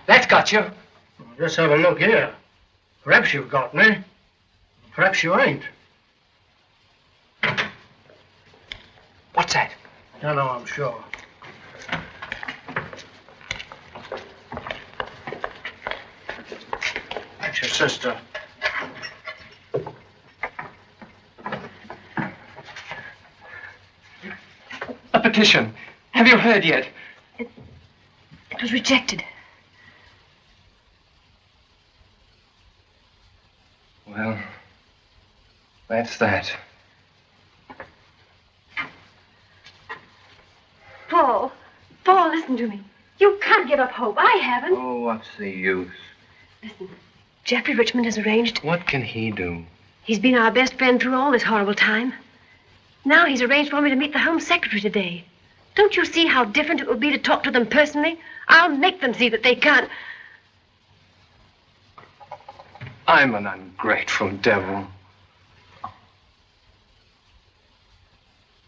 That's got you. Well, let's have a look here. Perhaps you've got me. Perhaps you ain't. What's that? No, I'm sure. That's your sister. A petition. Have you heard yet? It was rejected. Well, that's that. Paul, listen to me. You can't give up hope. I haven't. Oh, what's the use? Listen, Geoffrey Richmond has arranged. What can he do? He's been our best friend through all this horrible time. Now he's arranged for me to meet the Home Secretary today. Don't you see how different it will be to talk to them personally? I'll make them see that they can't. I'm an ungrateful devil.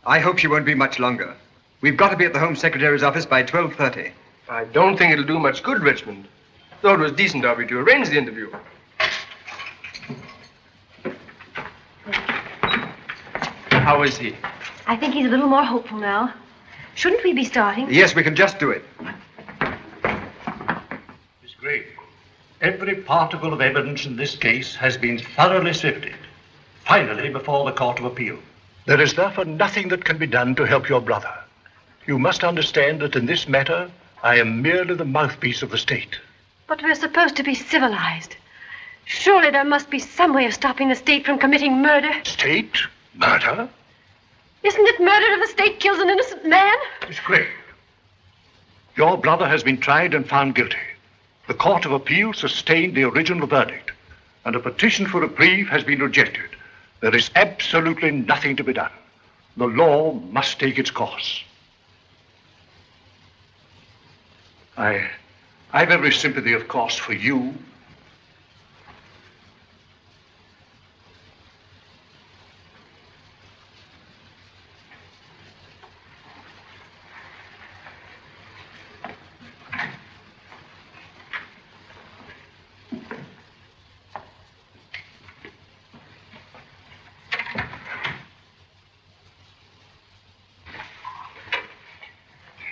I hope she won't be much longer. We've got to be at the Home Secretary's office by 12:30. I don't think it'll do much good, Richmond. Though it was decent of you to arrange the interview. How is he? I think he's a little more hopeful now. Shouldn't we be starting? Yes, we can just do it. Miss Gray, every particle of evidence in this case has been thoroughly sifted. Finally, before the Court of Appeal. There is therefore nothing that can be done to help your brother. You must understand that in this matter, I am merely the mouthpiece of the state. But we're supposed to be civilized. Surely there must be some way of stopping the state from committing murder. State? Murder? Isn't it murder if the state kills an innocent man? Miss Gray, your brother has been tried and found guilty. The Court of Appeal sustained the original verdict, and a petition for reprieve has been rejected. There is absolutely nothing to be done. The law must take its course. I've every sympathy, of course, for you.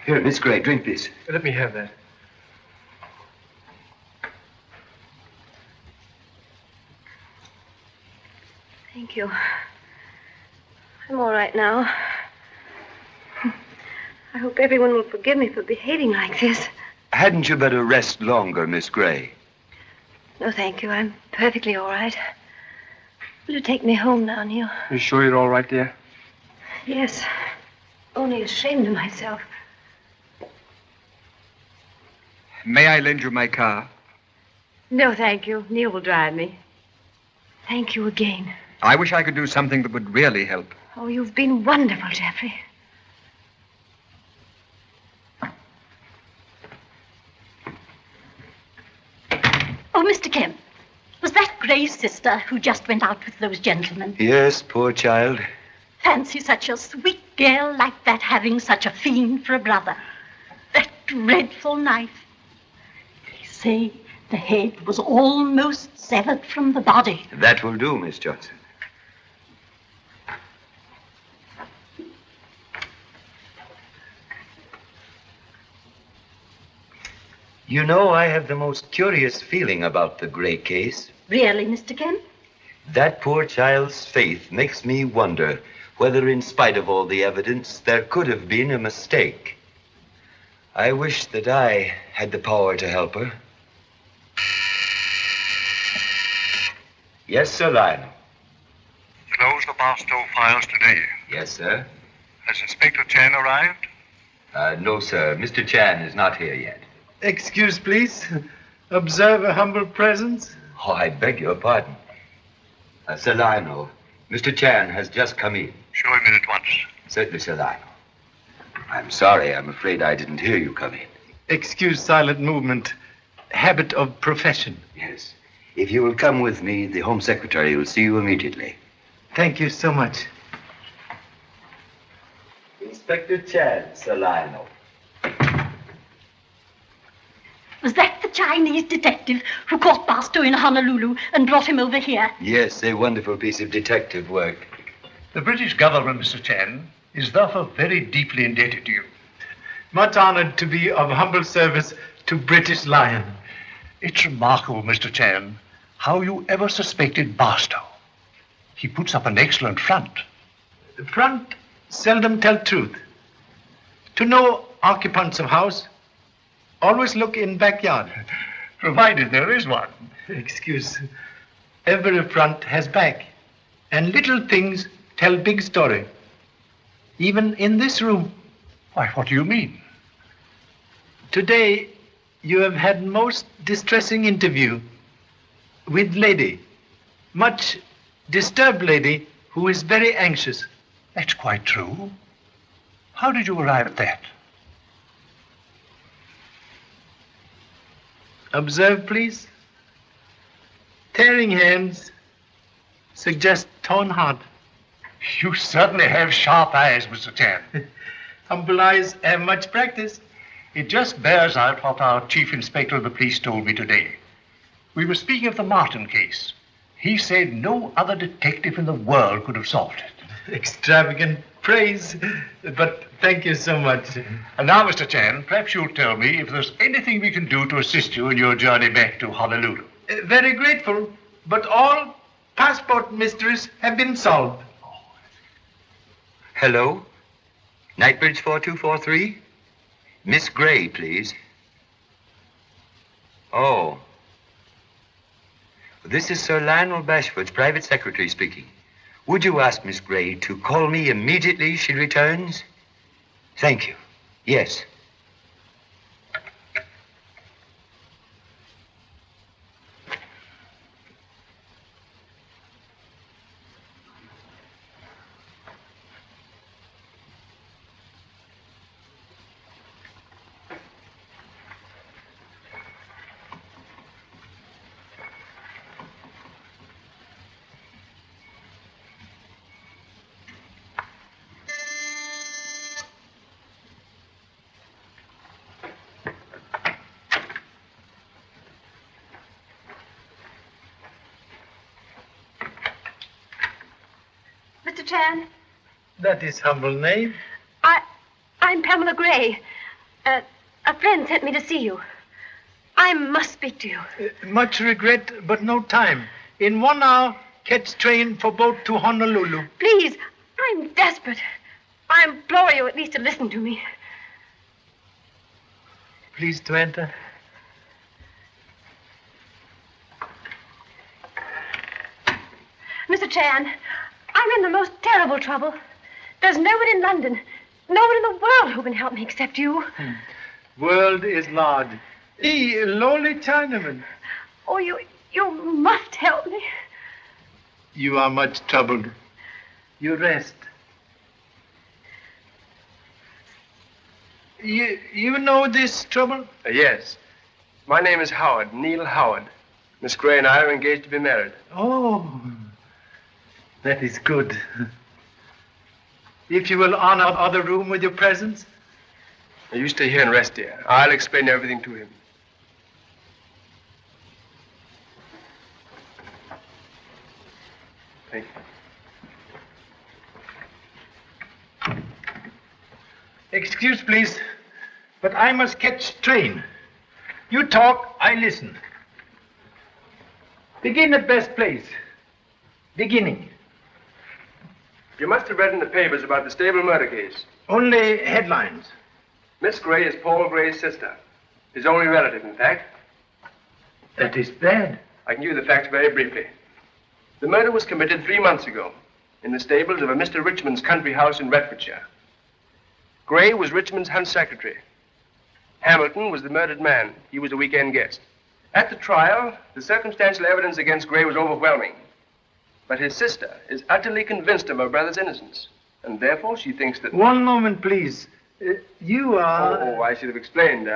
Here, Miss Gray, drink this. Let me have that. Thank you. I'm all right now. I hope everyone will forgive me for behaving like this. Hadn't you better rest longer, Miss Gray? No, thank you. I'm perfectly all right. Will you take me home now, Neil? You sure you're all right, dear? Yes. Only ashamed of myself. May I lend you my car? No, thank you. Neil will drive me. Thank you again. I wish I could do something that would really help. Oh, you've been wonderful, Geoffrey. Oh, Mr. Kemp, was that Gray's sister who just went out with those gentlemen? Yes, poor child. Fancy such a sweet girl like that having such a fiend for a brother. That dreadful knife. They say the head was almost severed from the body. That will do, Miss Johnson. You know, I have the most curious feeling about the Gray case. Really, Mr. Kemp? That poor child's faith makes me wonder whether, in spite of all the evidence, there could have been a mistake. I wish that I had the power to help her. Yes, Sir Lionel. Close the Barstow files today. Yes, sir. Has Inspector Chan arrived? No, sir. Mr. Chan is not here yet. Excuse, please. Observe a humble presence. Oh, I beg your pardon. Sir Lionel, Mr. Chan has just come in. Show him in at once. Certainly, Sir Lionel. I'm sorry. I'm afraid I didn't hear you come in. Excuse silent movement. Habit of profession. Yes. If you will come with me, the Home Secretary will see you immediately. Thank you so much. Inspector Chan, Sir Lionel. Was that the the Chinese detective who caught Barstow in Honolulu and brought him over here? Yes, a wonderful piece of detective work. The British government, Mr. Chan, is therefore very deeply indebted to you. Much honored to be of humble service to British Lion. It's remarkable, Mr. Chan, how you ever suspected Barstow. He puts up an excellent front. The front seldom tell truth. To know occupants of house, always look in backyard. Provided there is one. Excuse. Every front has back, and little things tell big story. Even in this room. Why, what do you mean? Today, you have had most distressing interview with lady. Much disturbed lady who is very anxious. That's quite true. How did you arrive at that? Observe, please. Tearing hands suggest torn heart. You certainly have sharp eyes, Mr. Chan. Humble eyes have much practice. It just bears out what our chief inspector of the police told me today. We were speaking of the Martin case. He said no other detective in the world could have solved it. Extravagant praise, but thank you so much. And now, Mr. Chan, perhaps you'll tell me if there's anything we can do to assist you in your journey back to Honolulu. Very grateful, but all passport mysteries have been solved. Hello? Knightbridge 4243? Miss Gray, please. Oh. This is Sir Lionel Bashford's private secretary speaking. Would you ask Miss Gray to call me immediately she returns? Thank you. Yes. Mr. Chan? That is humble name. I'm Pamela Gray. A friend sent me to see you. I must speak to you. Much regret, but no time. In 1 hour, catch train for boat to Honolulu. Please, I'm desperate. I implore you at least to listen to me. Please to enter. Mr. Chan, I'm in the most terrible trouble. There's nobody in London, nobody in the world who can help me except you. World is large. He, lowly Chinaman. Oh, you must help me. You are much troubled. You rest. You know this trouble? Yes. My name is Howard, Neil Howard. Miss Gray and I are engaged to be married. Oh, that is good. If you will honor other room with your presence. Now, you stay here and rest, dear. I'll explain everything to him. Thank you. Excuse, please, but I must catch train. You talk, I listen. Begin at best place. Beginning. You must have read in the papers about the stable murder case. Only headlines. Miss Gray is Paul Gray's sister. His only relative, in fact. That is bad. I can give you the facts very briefly. The murder was committed 3 months ago in the stables of a Mr. Richmond's country house in Retfordshire. Gray was Richmond's hunt secretary. Hamilton was the murdered man. He was a weekend guest. At the trial, the circumstantial evidence against Gray was overwhelming. But his sister is utterly convinced of her brother's innocence. And therefore she thinks that... One moment, please. You are... Oh, I should have explained.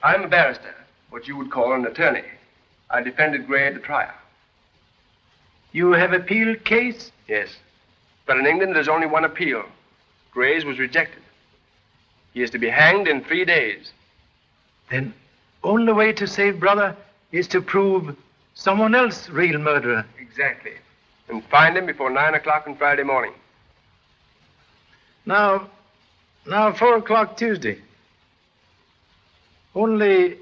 I'm a barrister, what you would call an attorney. I defended Gray at the trial. You have appealed case? Yes. But in England, there's only one appeal. Gray's was rejected. He is to be hanged in 3 days. Then only way to save brother is to prove someone else real murderer. Exactly. And find him before 9 o'clock on Friday morning. Now 4 o'clock Tuesday. Only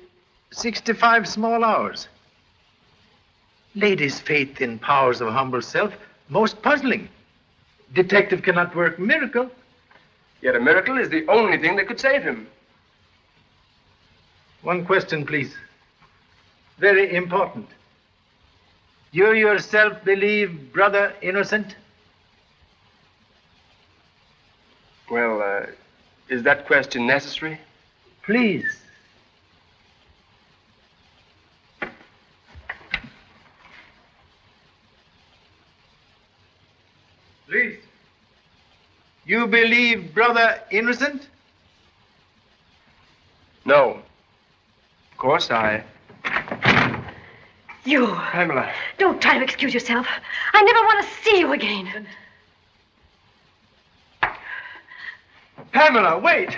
65 small hours. Lady's faith in powers of humble self, most puzzling. Detective cannot work miracle. Yet a miracle is the only thing that could save him. One question, please. Very important. You yourself believe brother innocent? Well, is that question necessary? Please. Please. You believe brother innocent? No. Of course, You. Pamela. Don't try to excuse yourself. I never want to see you again. Pamela, wait!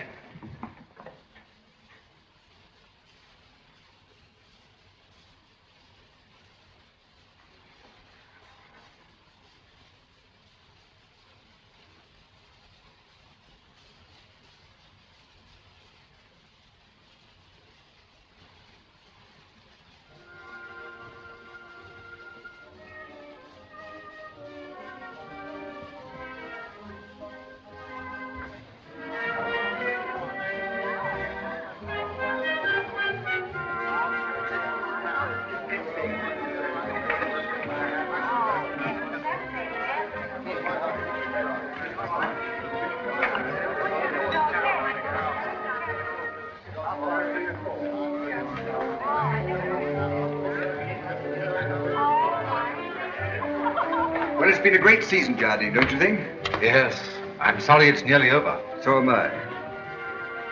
Well, it's been a great season, Jardine, don't you think? Yes. I'm sorry it's nearly over. So am I.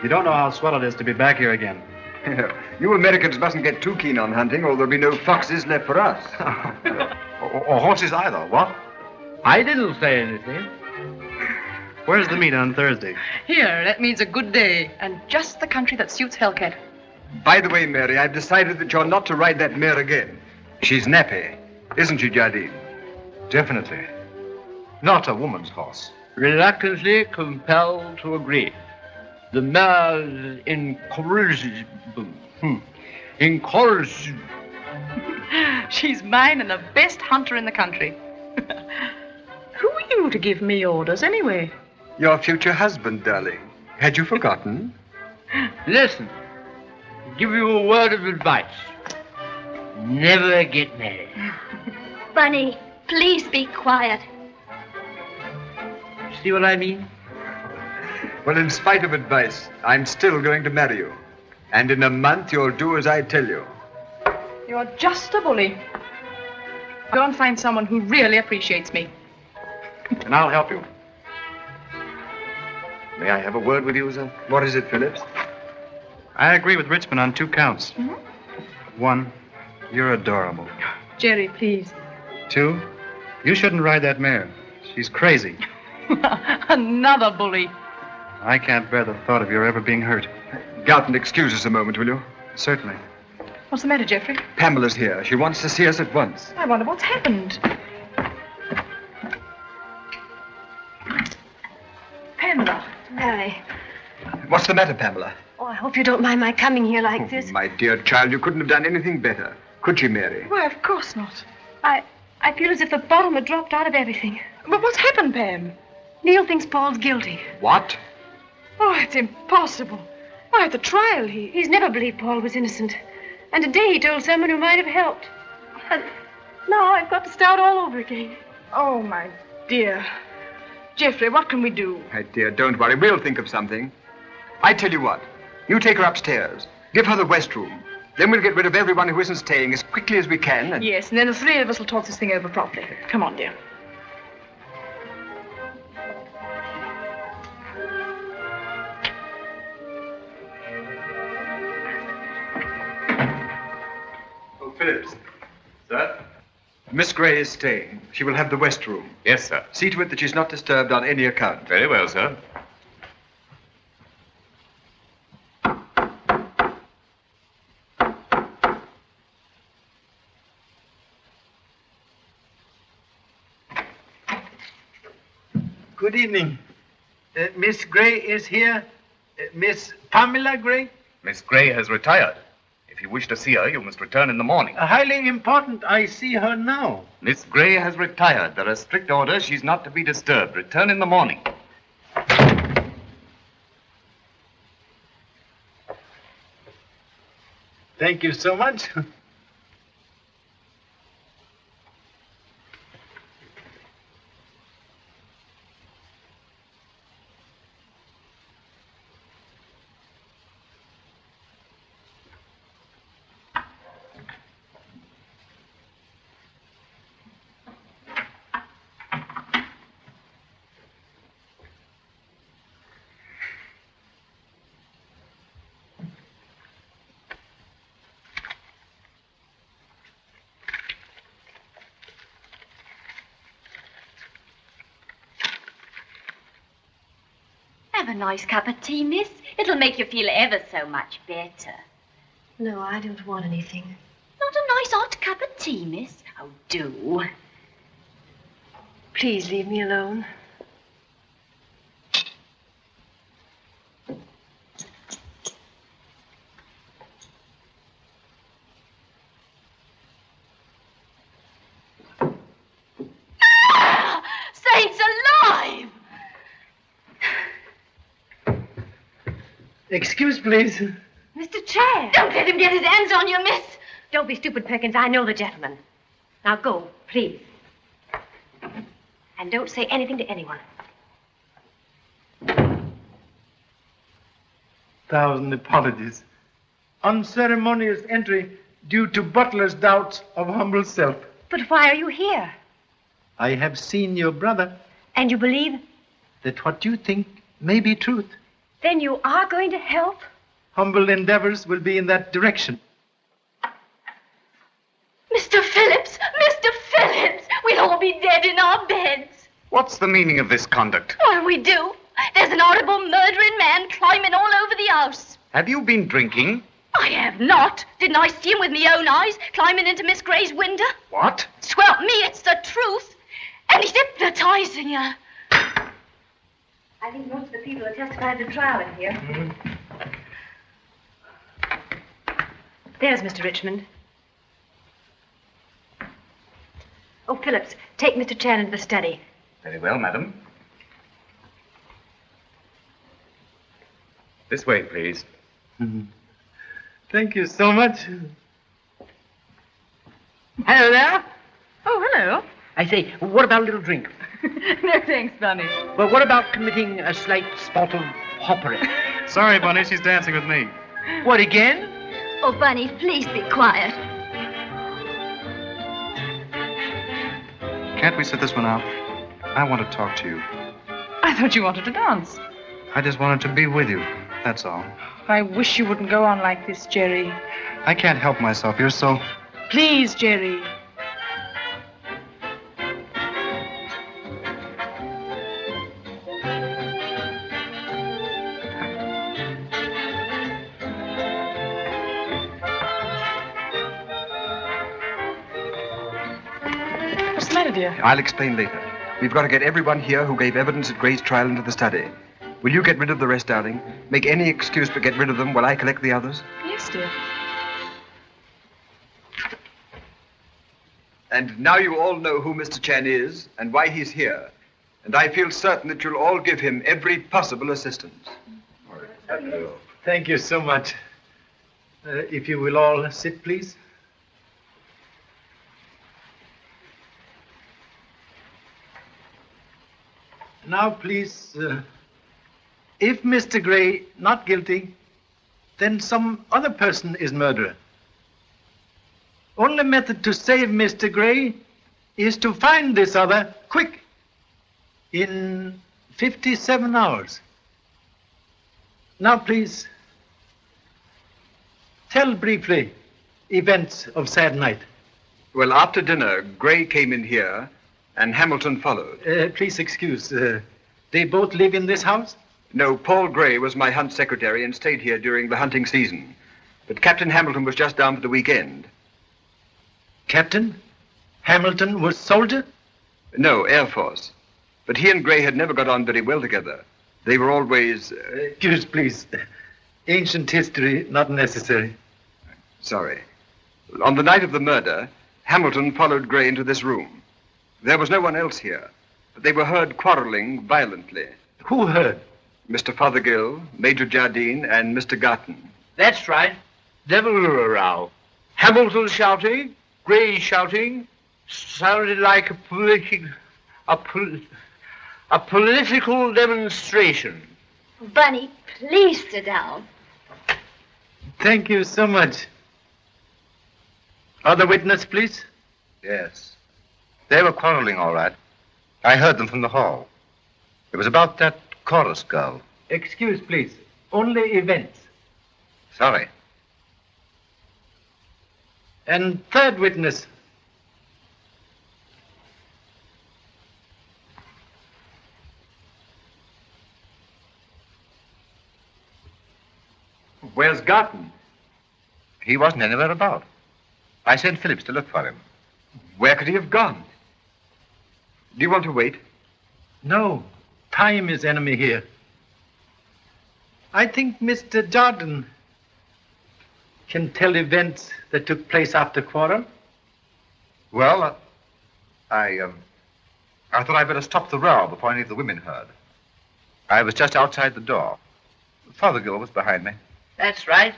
You don't know how swell it is to be back here again. You Americans mustn't get too keen on hunting, or there'll be no foxes left for us. or horses either, what? I didn't say anything. Where's the meet on Thursday? Here, that means a good day, and just the country that suits Hellcat. By the way, Mary, I've decided that you're not to ride that mare again. She's nappy, isn't she, Jardine? Definitely. Not a woman's horse. Reluctantly compelled to agree. The mare's incorrigible. Incorrigible. She's mine and the best hunter in the country. Who are you to give me orders, anyway? Your future husband, darling. Had you forgotten? Listen, give you a word of advice. Never get married. Bunny, please be quiet. See what I mean? Well, in spite of advice, I'm still going to marry you. And in a month, you'll do as I tell you. You're just a bully. Go and find someone who really appreciates me. And I'll help you. May I have a word with you, sir? What is it, Phillips? I agree with Richmond on 2 counts. Mm-hmm. 1, you're adorable. Jerry, please. 2, you shouldn't ride that mare. She's crazy. Another bully. I can't bear the thought of your ever being hurt. Galton, excuse us a moment, will you? Certainly. What's the matter, Geoffrey? Pamela's here. She wants to see us at once. I wonder what's happened. Pamela. Barrie. What's the matter, Pamela? Oh, I hope you don't mind my coming here like this. My dear child, you couldn't have done anything better. Could you, Mary? Why, of course not. I feel as if the bottom had dropped out of everything. But what's happened, Pam? Neil thinks Paul's guilty. What? Oh, it's impossible. Why, at the trial, He's never believed Paul was innocent. And today he told someone who might have helped. And now I've got to start all over again. Oh, my dear. Geoffrey, what can we do? My dear, don't worry. We'll think of something. I tell you what. You take her upstairs. Give her the West Room. Then we'll get rid of everyone who isn't staying as quickly as we can. And... Yes, and then the 3 of us will talk this thing over properly. Come on, dear. Oh, Phillips. Sir? Miss Gray is staying. She will have the West Room. Yes, sir. See to it that she's not disturbed on any account. Very well, sir. Good evening. Miss Gray is here. Miss Pamela Gray? Miss Gray has retired. If you wish to see her, you must return in the morning. Highly important. I see her now. Miss Gray has retired. There are strict orders. She's not to be disturbed. Return in the morning. Thank you so much. Have a nice cup of tea, miss. It'll make you feel ever so much better. No, I don't want anything. Not a nice hot cup of tea, miss? Oh, do. Please leave me alone. Saints alive! Excuse, please. Mr. Chair! Don't let him get his hands on you, miss. Don't be stupid, Perkins. I know the gentleman. Now go, please. And don't say anything to anyone. Thousand apologies. Unceremonious entry due to butler's doubts of humble self. But why are you here? I have seen your brother. And you believe? That what you think may be truth. Then you are going to help? Humble endeavors will be in that direction. Mr. Phillips! Mr. Phillips! We'll all be dead in our beds. What's the meaning of this conduct? What'll we do? There's an horrible murdering man climbing all over the house. Have you been drinking? I have not. Didn't I see him with my own eyes climbing into Miss Gray's window? What? Swelp me, it's the truth. And he's hypnotizing her. I think most of the people who testified at the trial are here. There's Mr. Richmond. Oh, Phillips, take Mr. Chan into the study. Very well, madam. This way, please. Thank you so much. Hello there. Oh, hello. I say, what about a little drink? No thanks, Bunny. Well, what about committing a slight spot of hoppery? Sorry, Bunny, she's dancing with me. What, again? Oh, Bunny, please be quiet. Can't we sit this one out? I want to talk to you. I thought you wanted to dance. I just wanted to be with you, that's all. I wish you wouldn't go on like this, Jerry. I can't help myself, you're so... Please, Jerry. What's the matter, dear? I'll explain later. We've got to get everyone here who gave evidence at Gray's trial into the study. Will you get rid of the rest, darling? Make any excuse but get rid of them while I collect the others? Yes, dear. And now you all know who Mr. Chan is and why he's here. And I feel certain that you'll all give him every possible assistance. Thank you so much. If you will all sit, please. Now, please, if Mr. Gray not guilty, then some other person is murderer. Only method to save Mr. Gray is to find this other quick, in 57 hours. Now, please, tell briefly events of sad night. Well, after dinner, Gray came in here and Hamilton followed. Please excuse, they both live in this house? No, Paul Gray was my hunt secretary and stayed here during the hunting season. But Captain Hamilton was just down for the weekend. Captain? Hamilton was soldier? No, Air Force. But he and Gray had never got on very well together. They were always... Excuse, please. Ancient history not necessary. Sorry. On the night of the murder, Hamilton followed Gray into this room. There was no one else here, but they were heard quarreling violently. Who heard? Mr. Fothergill, Major Jardine, and Mr. Garton. That's right. Devil of a row. Hamilton shouting, Gray shouting, sounded like a political demonstration. Bunny, please sit down. Thank you so much. Other witness, please. Yes. They were quarreling, all right. I heard them from the hall. It was about that chorus girl. Excuse, please. Only events. Sorry. And third witness. Where's Garton? He wasn't anywhere about. I sent Phillips to look for him. Where could he have gone? Do you want to wait? No. Time is enemy here. I think Mr. Jordan can tell events that took place after quarrel. Well, I thought I'd better stop the row before any of the women heard. I was just outside the door. Fothergill was behind me. That's right.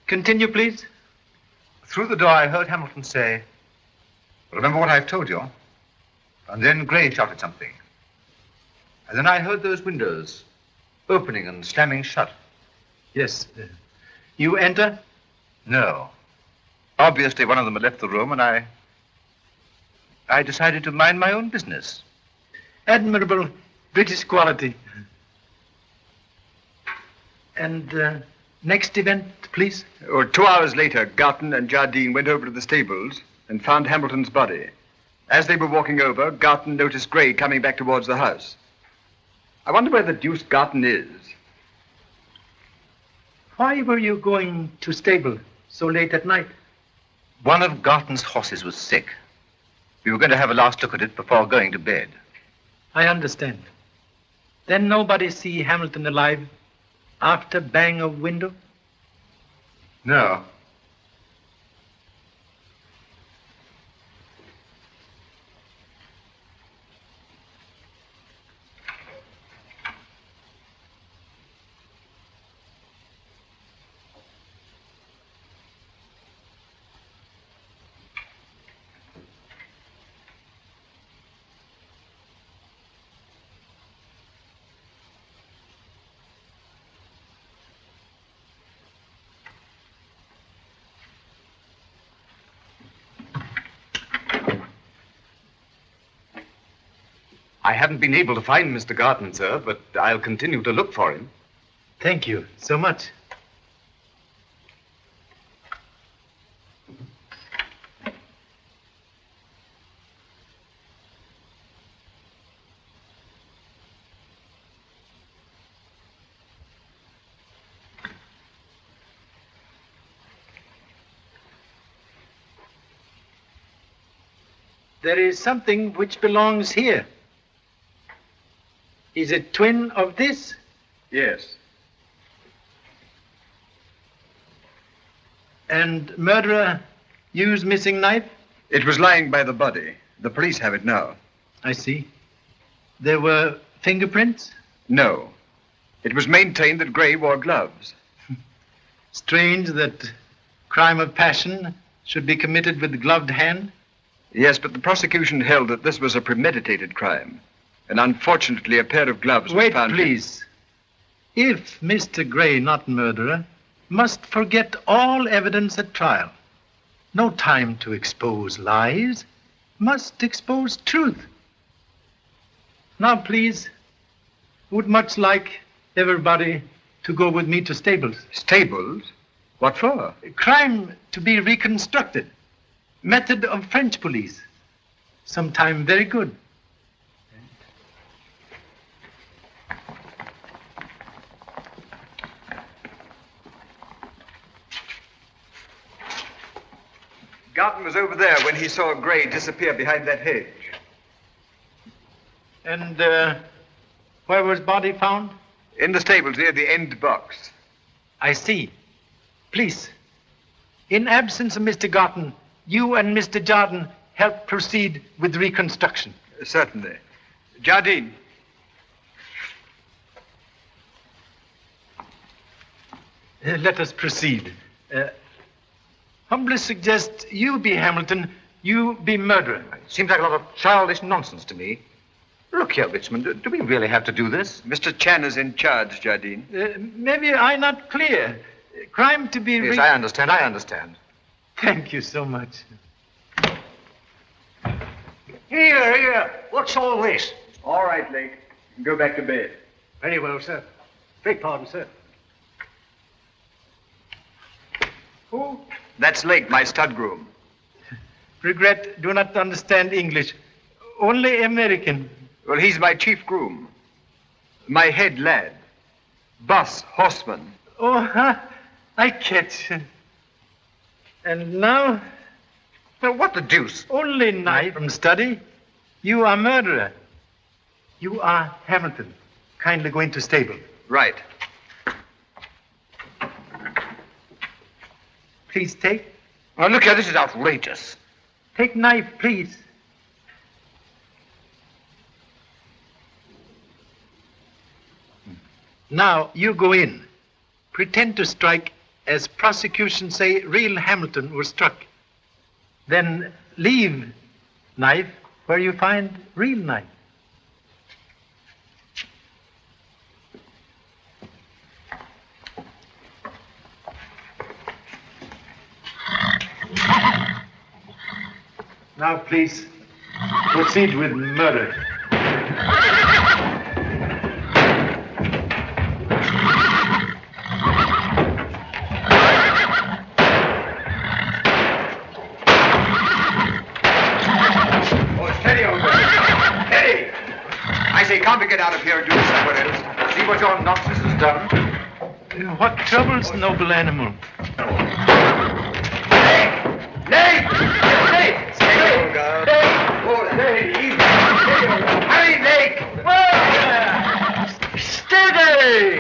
Continue, please. Through the door, I heard Hamilton say, "Remember what I've told you?" And then Gray shouted something. And then I heard those windows opening and slamming shut. Yes. You enter? No. Obviously, one of them had left the room, and I decided to mind my own business. Admirable British quality. And next event, please. 2 hours later, Garton and Jardine went over to the stables and found Hamilton's body. As they were walking over, Garton noticed Gray coming back towards the house. I wonder where the deuce Garton is. Why were you going to stable so late at night? One of Garton's horses was sick. We were going to have a last look at it before going to bed. I understand. Then nobody see Hamilton alive after bang of window? No. I haven't been able to find Mr. Garton, sir, but I'll continue to look for him. Thank you so much. There is something which belongs here. Is it twin of this? Yes. And murderer used missing knife? It was lying by the body. The police have it now. I see. There were fingerprints? No. It was maintained that Gray wore gloves. Strange that crime of passion should be committed with gloved hand? Yes, but the prosecution held that this was a premeditated crime. And unfortunately, a pair of gloves was found. Wait, please. If Mr. Gray, not murderer, must forget all evidence at trial. No time to expose lies. Must expose truth. Now, please, would much like everybody to go with me to stables. Stables? What for? Crime to be reconstructed. Method of French police. Sometime very good. Garton was over there when he saw Gray disappear behind that hedge. And where was body found? In the stables near the end box. I see. Please, in absence of Mr. Garton, you and Mr. Jardine help proceed with reconstruction. Certainly. Jardine. Let us proceed. Humbly suggest you be Hamilton, you be murderer. It seems like a lot of childish nonsense to me. Look here, Richmond, do we really have to do this? Mr. Chan is in charge, Jardine. Maybe I'm not clear. Crime to be... Yes, I understand. Thank you so much. Here. What's all this? All right, Lake. You can go back to bed. Very well, sir. Beg pardon, sir. Who? That's Lake, my stud groom. Regret, do not understand English. Only American. Well, he's my chief groom. My head lad. Boss, horseman. Oh, I catch. And now? Well, what the deuce? Only knife from study. You are murderer. You are Hamilton. Kindly go into stable. Right. Please take. Oh, look here, this is outrageous. Take knife, please. Now, you go in. Pretend to strike as prosecution say real Hamilton was struck. Then leave knife where you find real knife. Now, please, proceed with murder. Can't we get out of here and do this somewhere else? See what your nonsense has done? What troubles, noble animal? Lake! Hurry, Lake! Steady!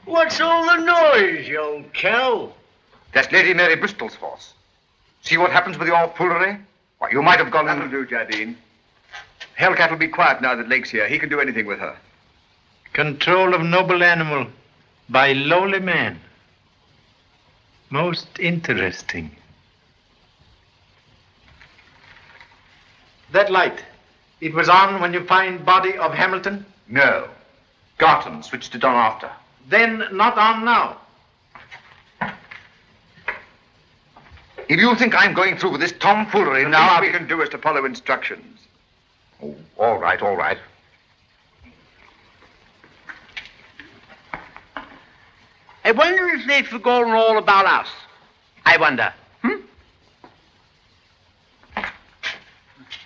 What's all the noise, you old cow? That's Lady Mary Bristol's horse. See what happens with your foolery? Why, you might have gone... That'll do, Jardine. Hellcat will be quiet now that Lake's here. He can do anything with her. Control of noble animal by lowly man. Most interesting. That light, it was on when you find body of Hamilton? No. Garton switched it on after. Then not on now. If you think I'm going through with this tomfoolery now... All we can do is to follow instructions. Oh, all right. I wonder if they've forgotten all about us. I wonder.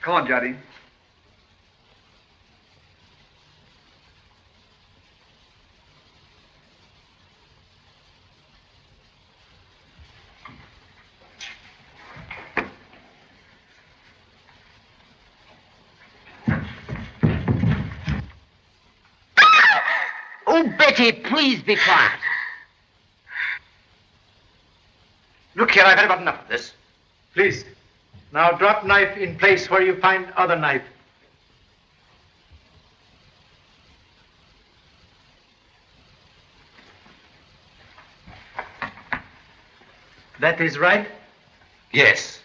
Come on, Jardine. Oh, Betty, please be quiet. Look here, I've had about enough of this. Please. Now drop knife in place where you find other knife. That is right? Yes.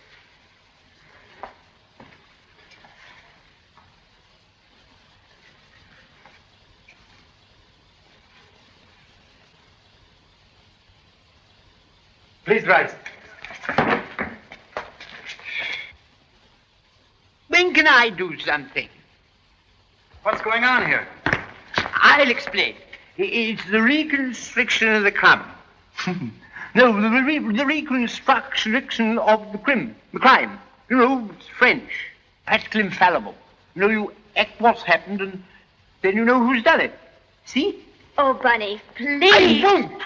Please rise. When can I do something? What's going on here? I'll explain. It's the reconstruction of the crime. No, the reconstruction of the crime. You know, it's French. Practically infallible. You know, you act what's happened and then you know who's done it. See? Oh, Bunny, please. I won't.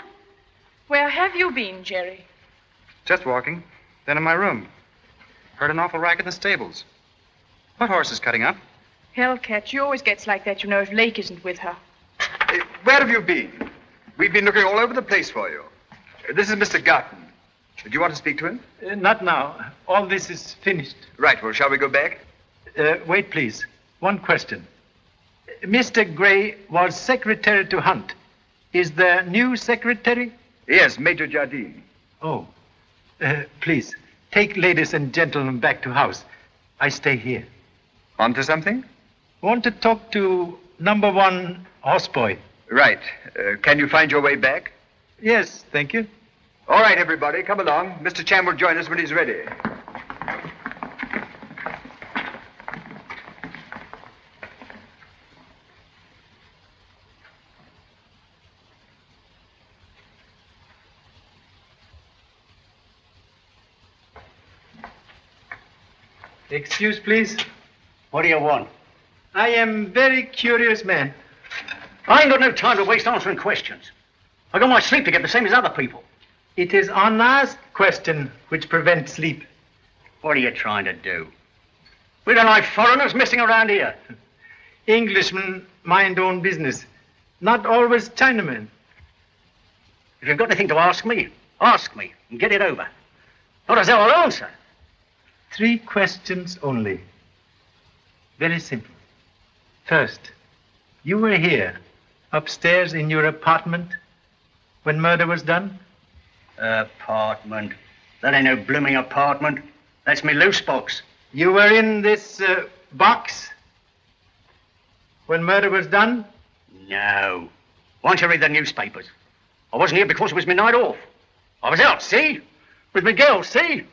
Where have you been, Jerry? Just walking. Then in my room. Heard an awful racket in the stables. What horse is cutting up? Hellcat, she always gets like that, you know, if Lake isn't with her. Where have you been? We've been looking all over the place for you. This is Mr. Garton. Do you want to speak to him? Not now. All this is finished. Right, well, shall we go back? Wait, please. One question. Mr. Gray was secretary to Hunt. Is there new secretary? Yes, Major Jardine. Oh. Please, take ladies and gentlemen back to house. I stay here. On to something? Want to talk to number 1 houseboy. Right. Can you find your way back? Yes, thank you. All right, everybody, come along. Mr. Cham will join us when he's ready. Excuse, please. What do you want? I am very curious man. I ain't got no time to waste answering questions. I got my sleep to get the same as other people. It is unasked question which prevents sleep. What are you trying to do? We don't like foreigners messing around here. Englishmen mind own business. Not always Chinamen. If you've got anything to ask me and get it over. Not as I'll answer. 3 questions only. Very simple. First, you were here, upstairs in your apartment, when murder was done? Apartment? That ain't no blooming apartment. That's me loose box. You were in this box when murder was done? No. Why don't you read the newspapers? I wasn't here because it was my night off. I was out, see? With my girl, see?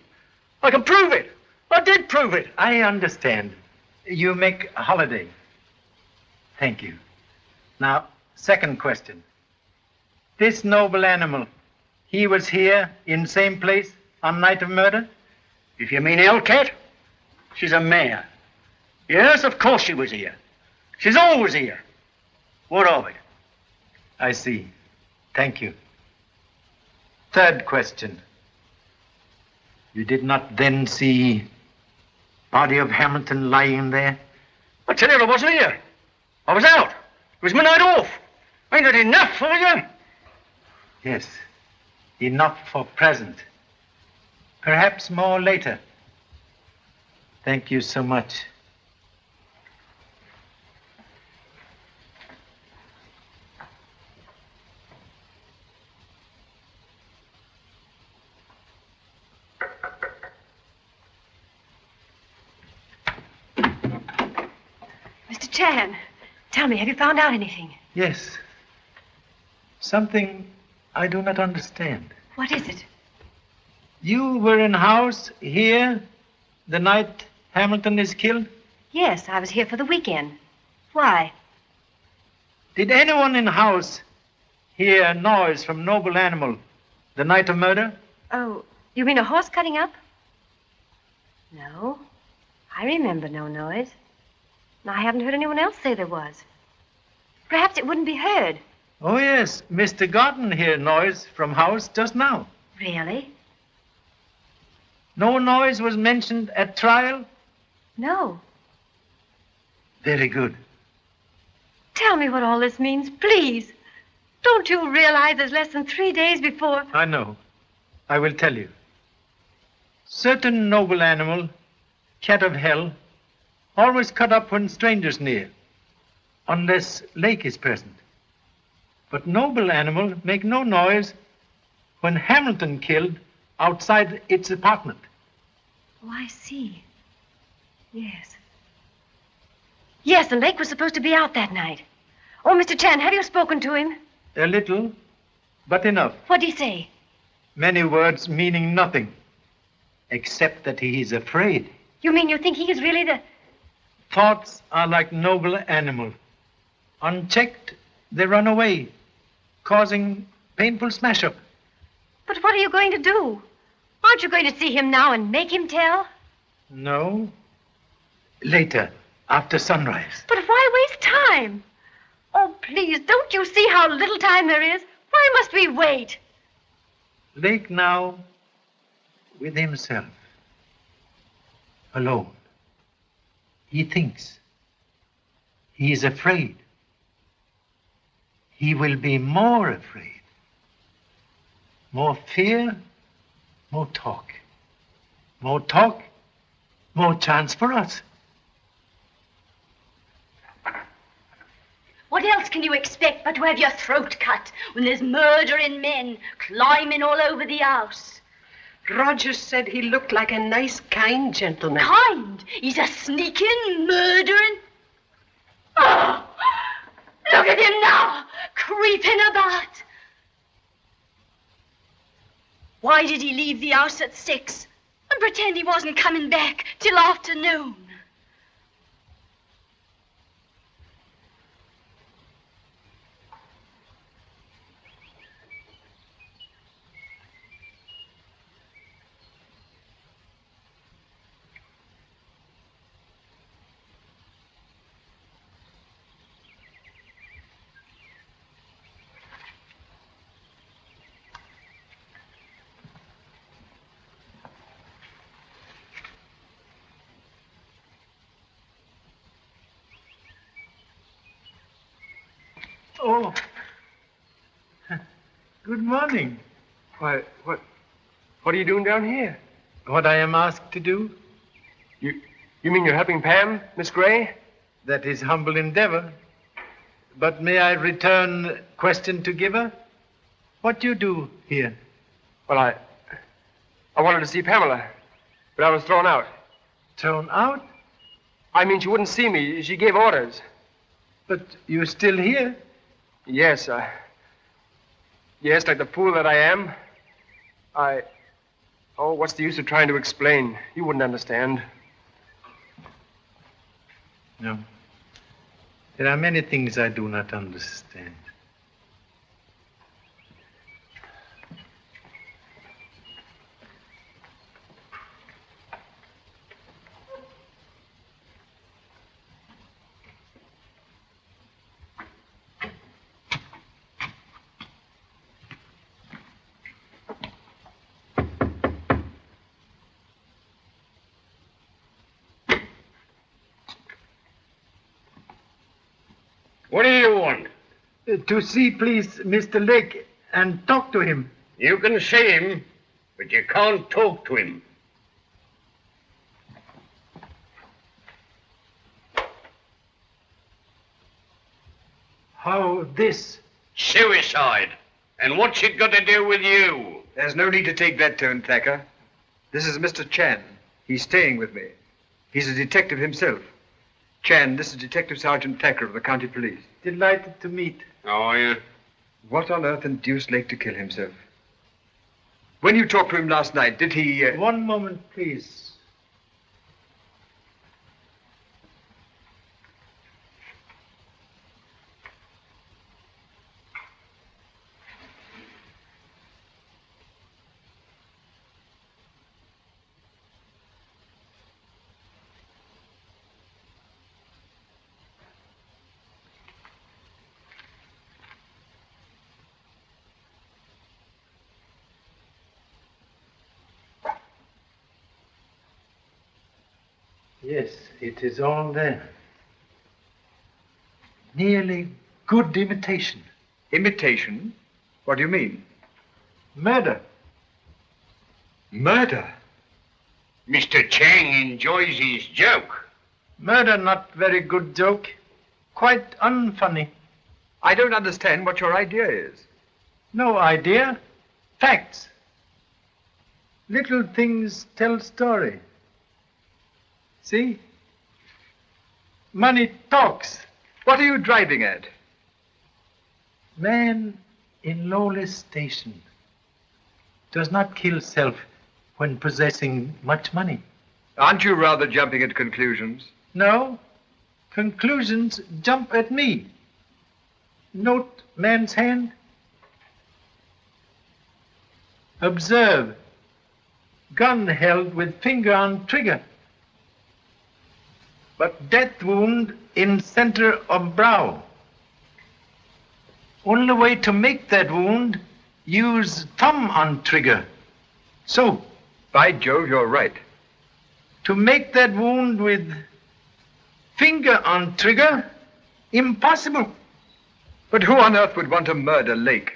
I can prove it. I did prove it. I understand. You make a holiday. Thank you. Now, second question. This noble animal, he was here in same place on night of murder? If you mean Hellcat, she's a mare. Yes, of course she was here. She's always here. What of it? I see. Thank you. Third question. You did not then see body of Hamilton lying there? I tell you, I wasn't here. I was out. It was my night off. Ain't that enough for you? Yes. Enough for present. Perhaps more later. Thank you so much. Mr. Chan, tell me, have you found out anything? Yes. Something I do not understand. What is it? You were in house here the night Hamilton is killed? Yes, I was here for the weekend. Why? Did anyone in house hear noise from noble animal the night of murder? Oh, you mean a horse cutting up? No, I remember no noise. And I haven't heard anyone else say there was. Perhaps it wouldn't be heard. Oh, yes. Mr. Garton heard noise from house just now. Really? No noise was mentioned at trial? No. Very good. Tell me what all this means, please. Don't you realize there's less than 3 days before... I know. I will tell you. Certain noble animal, cat of hell, always cut up when strangers near, unless Lake is present. But noble animal make no noise when Hamilton killed outside its apartment. Oh, I see. Yes. Yes, and Lake was supposed to be out that night. Oh, Mr. Chan, have you spoken to him? A little, but enough. What'd he say? Many words meaning nothing, except that he is afraid. You mean you think he is really the... Thoughts are like noble animal. Unchecked, they run away, causing painful smash-up. But what are you going to do? Aren't you going to see him now and make him tell? No. Later, after sunrise. But why waste time? Oh, please, don't you see how little time there is? Why must we wait? Lake now with himself. Alone. He thinks. He is afraid. He will be more afraid. More fear, more talk. More talk, more chance for us. What else can you expect but to have your throat cut when there's murdering men climbing all over the house? Roger said he looked like a nice, kind gentleman. Kind? He's a sneaking, murdering... Oh, look at him now, creeping about. Why did he leave the house at 6 and pretend he wasn't coming back till afternoon? Oh, good morning. Why, what are you doing down here? What I am asked to do? You mean you're helping Pam, Miss Gray? That is humble endeavor. But may I return question to giver? What you do here? Well, I wanted to see Pamela, but I was thrown out. Thrown out? I mean, she wouldn't see me. She gave orders. But you're still here? Yes, yes, like the fool that I am. Oh, what's the use of trying to explain? You wouldn't understand. No. There are many things I do not understand. What do you want? To see, please, Mr. Lake and talk to him. You can see him, but you can't talk to him. How this? Suicide. And what's it got to do with you? There's no need to take that tone, Thacker. This is Mr. Chan. He's staying with me. He's a detective himself. Chan, this is Detective Sergeant Thacker of the County Police. Delighted to meet. How are you? What on earth induced Lake to kill himself? When you talked to him last night, did he... One moment, please. Yes, it is all there. Nearly good imitation. Imitation? What do you mean? Murder. Murder? Mr. Chang enjoys his joke. Murder, not very good joke. Quite unfunny. I don't understand what your idea is. No idea. Facts. Little things tell story. See? Money talks. What are you driving at? Man in lowly station does not kill self when possessing much money. Aren't you rather jumping at conclusions? No. Conclusions jump at me. Note man's hand. Observe. Gun held with finger on trigger. But death wound in center of brow. Only way to make that wound, use thumb on trigger. So. By Jove, you're right. To make that wound with finger on trigger, Impossible. But who on earth would want to murder Lake?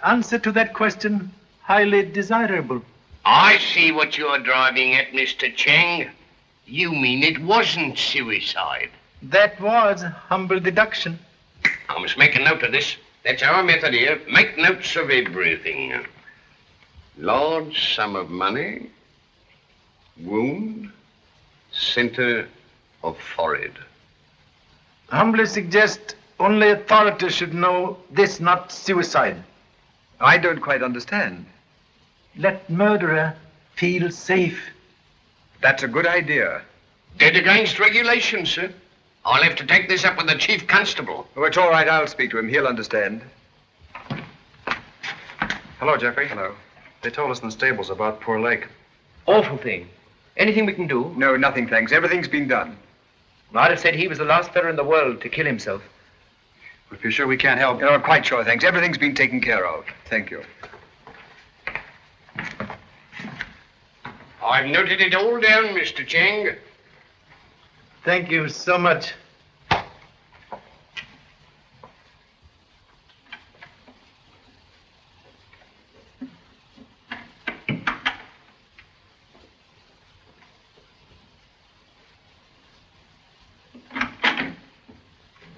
Answer to that question, highly desirable. I see what you're driving at, Mr. Cheng. You mean it wasn't suicide? That was humble deduction. I must make a note of this. That's our method here. Make notes of everything. Large sum of money. Wound. Center of forehead. Humbly suggest only authorities should know this, not suicide. I don't quite understand. Let murderer feel safe. That's a good idea. Dead against regulations, sir. I'll have to take this up with the chief constable. Oh, it's all right. I'll speak to him. He'll understand. Hello, Jeffrey. Hello. They told us in the stables about poor Lake. Awful thing. Anything we can do? No, nothing, thanks. Everything's been done. I'd have said he was the last fellow in the world to kill himself. But if you're sure we can't help... No, I'm quite sure, thanks. Everything's been taken care of. Thank you. I've noted it all down, Mr. Cheng. Thank you so much.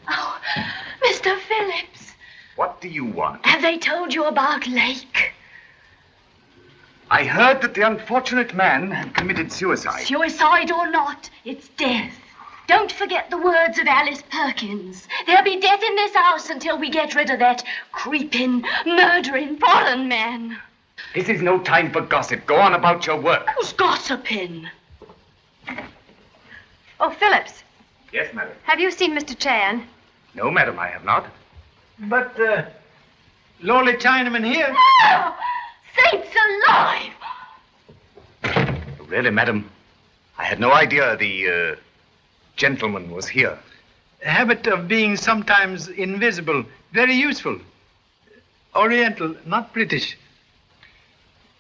Oh, Mr. Phillips. What do you want? Have they told you about Lake? I heard that the unfortunate man had committed suicide. Suicide or not, it's death. Don't forget the words of Alice Perkins. There'll be death in this house until we get rid of that creeping, murdering foreign man. This is no time for gossip. Go on about your work. Who's gossiping? Oh, Phillips, Yes, madam. have you seen Mr. Chan? No, madam, I have not. But, lowly Chinaman here. No! Saints alive! Really, madam, I had no idea the, gentleman was here. A habit of being sometimes invisible. Very useful. Oriental, not British.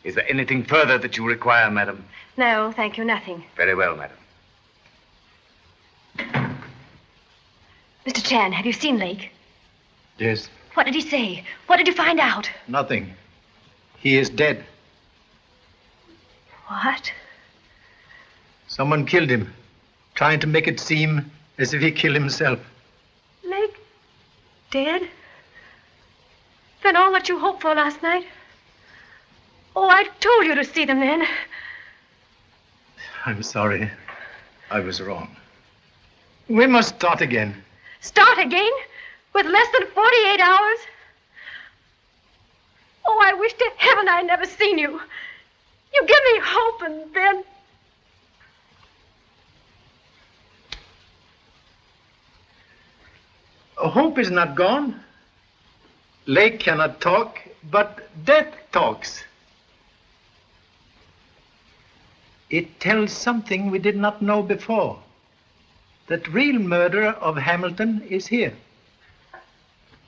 Is there anything further that you require, madam? No, thank you, nothing. Very well, madam. Mr. Chan, have you seen Lake? Yes. What did he say? What did you find out? Nothing. He is dead. What? Someone killed him, trying to make it seem as if he killed himself. Lake? Dead? Then all that you hoped for last night? Oh, I told you to see them then. I'm sorry. I was wrong. We must start again. Start again? With less than 48 hours? Oh, I wish to heaven I'd never seen you. You give me hope, and then... Hope is not gone. Lake cannot talk, but death talks. It tells something we did not know before. That real murderer of Hamilton is here.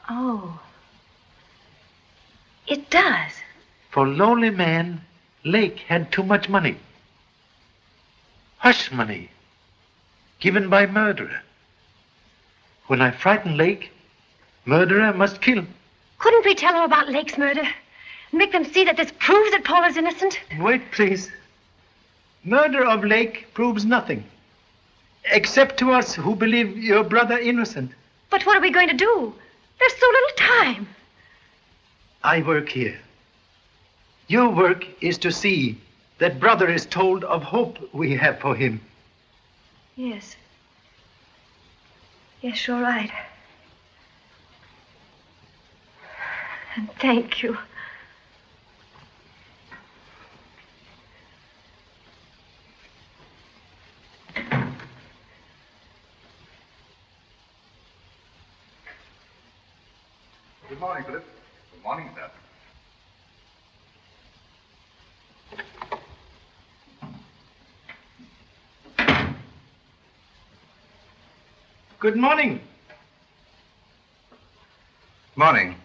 Oh. It does. For lowly man, Lake had too much money. Hush money. Given by murderer. When I frighten Lake, murderer must kill. Couldn't we tell them about Lake's murder? Make them see that this proves that Paul is innocent? Wait, please. Murder of Lake proves nothing. Except to us who believe your brother innocent. But what are we going to do? There's so little time. I work here. Your work is to see that brother is told of hope we have for him. Yes. Yes, you're right. And thank you. Good morning, Philip. Good morning, sir. Good morning. Morning.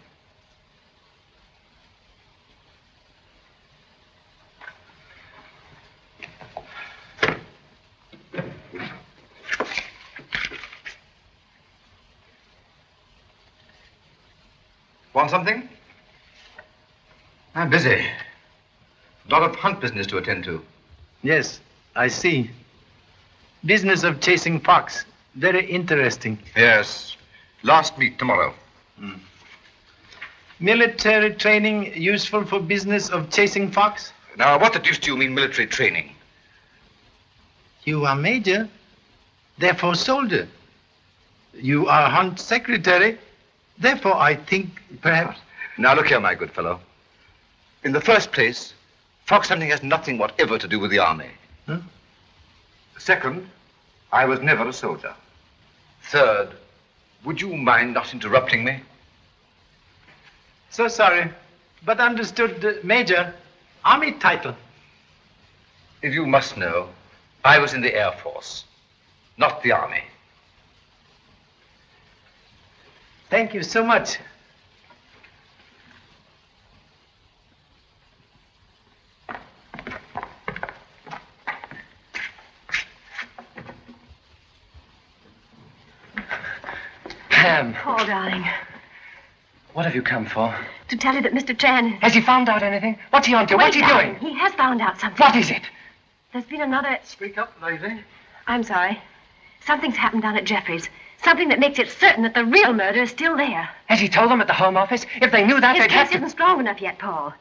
Want something? I'm busy. A lot of hunt business to attend to. Yes, I see. Business of chasing fox. Very interesting. Yes. Last meet tomorrow. Military training useful for business of chasing fox? Now, what the deuce do you mean military training? You are major, therefore soldier. You are hunt secretary, therefore I think perhaps... Now, look here, my good fellow. In the first place, fox hunting has nothing whatever to do with the army. Huh? Second, I was never a soldier. Third, would you mind not interrupting me? So sorry, but understood, Major, army title. If you must know, I was in the Air Force, not the army. Thank you so much. Pam, Paul, darling, what have you come for? to tell you that Mr. Tran... Has he found out anything? What's he on to? What's he doing? He has found out something. What is it? There's been another... Speak up, lady. I'm sorry. Something's happened down at Jeffrey's. Something that makes it certain that the real murder is still there. Has he told them at the Home Office? If they knew that, His they'd have case to... isn't strong enough yet, Paul.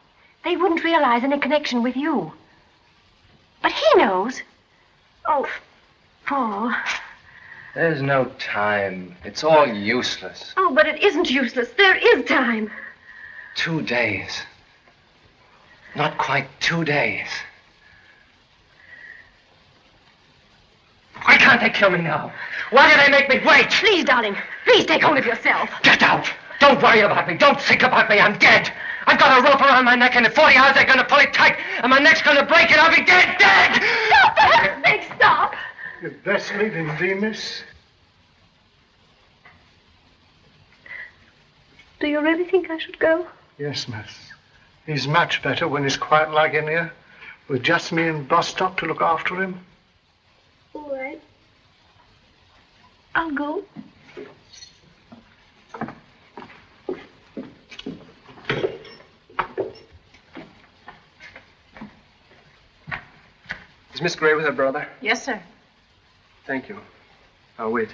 They wouldn't realize any connection with you. But he knows. Oh, Paul. There's no time. It's all useless. Oh, but it isn't useless. There is time. 2 days. Not quite 2 days. Why can't they kill me now? Why do they make me wait? Please, darling. Please take hold of yourself. Get out! Don't worry about me. Don't think about me. I'm dead. I've got a rope around my neck, and in 40 hours they're going to pull it tight, and my neck's going to break, and I'll be dead, dead! Stop, for heaven's sake, stop! You'd best leave him be, miss. Do you really think I should go? Yes, miss. He's much better when he's quiet like in here, with just me and Bostock to look after him. All right. I'll go. Is Miss Gray with her brother? Yes, sir. Thank you. I'll wait.